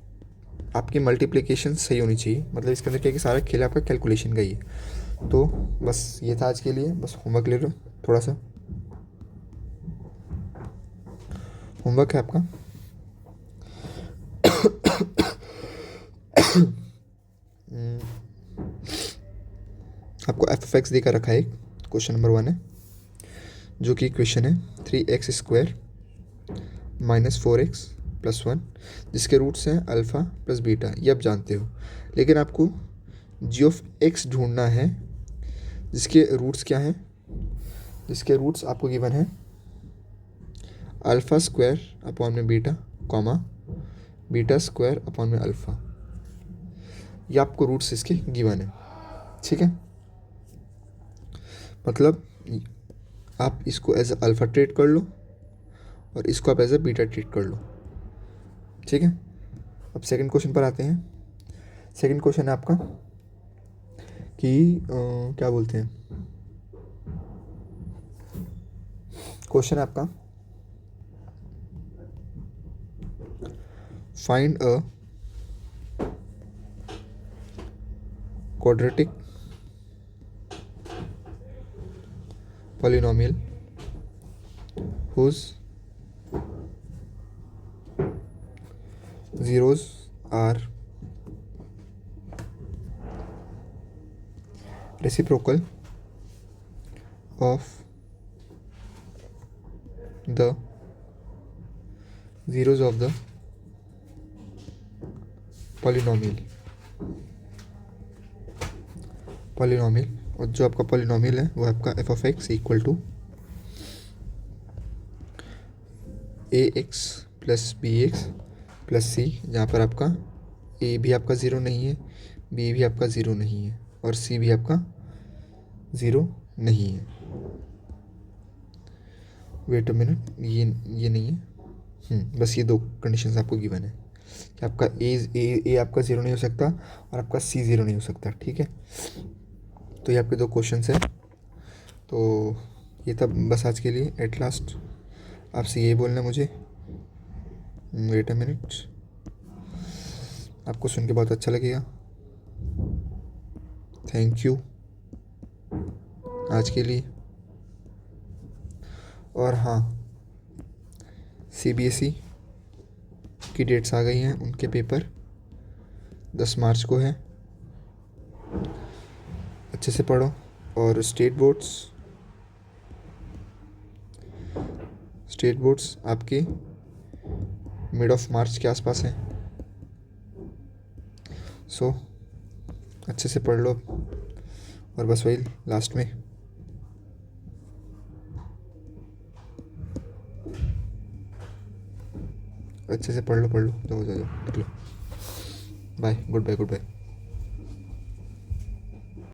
आपकी मल्टीप्लिकेशन सही होनी चाहिए, मतलब इसके अंदर क्या है कि सारा खेल आपका कैलकुलेशन का ही है। तो बस ये था आज के लिए, बस होमवर्क ले लो, थोड़ा सा होमवर्क है आपका। आपको एफ एक्स देकर रखा है, क्वेश्चन नंबर 1 है, जो कि क्वेश्चन है 3x² माइनस 4x प्लस 1, जिसके रूट्स हैं अल्फ़ा प्लस बीटा, ये आप जानते हो, लेकिन आपको जी ऑफ एक्स ढूंढना है जिसके रूट्स क्या हैं, जिसके रूट्स आपको गिवन है अल्फ़ा स्क्वायर अपॉन में beta comma beta square upon में अल्फ़ा, ये आपको रूट्स इसके गिवन है, ठीक है। मतलब आप इसको एज अल्फ़ा ट्रीट कर लो और इसको आप एज अ बीटा ट्रीट कर लो, ठीक है। अब सेकंड क्वेश्चन पर आते हैं। सेकंड क्वेश्चन है आपका कि क्या बोलते हैं, क्वेश्चन है आपका find a quadratic polynomial whose zeros are reciprocal of the zeros of the polynomial, और जो आपका पॉलिनोमियल है वो आपका F of x equal to A X plus B x plus C, जहाँ पर आपका ए भी आपका ज़ीरो नहीं है, बी भी आपका ज़ीरो नहीं है और सी भी आपका ज़ीरो नहीं है। वेट अ मिनट, ये नहीं है, बस ये दो कंडीशंस आपको गिवन है कि आपका ए आपका ज़ीरो नहीं हो सकता और आपका सी ज़ीरो नहीं हो सकता, ठीक है। तो ये आपके दो क्वेश्चंस हैं। तो ये तब बस आज के लिए। एट लास्ट आपसे ये बोलना है मुझे, वेट अ मिनट, आपको सुन के बहुत अच्छा लगेगा। थैंक यू आज के लिए। और हाँ, CBSE की डेट्स आ गई हैं, उनके पेपर 10 मार्च को है, अच्छे से पढ़ो। और स्टेट बोर्ड्स आपके मिड ऑफ मार्च के आसपास हैं, सो अच्छे से पढ़ लो। और बस वही लास्ट में अच्छे से पढ़ लो तो हो जाएगा। Bye, good bye.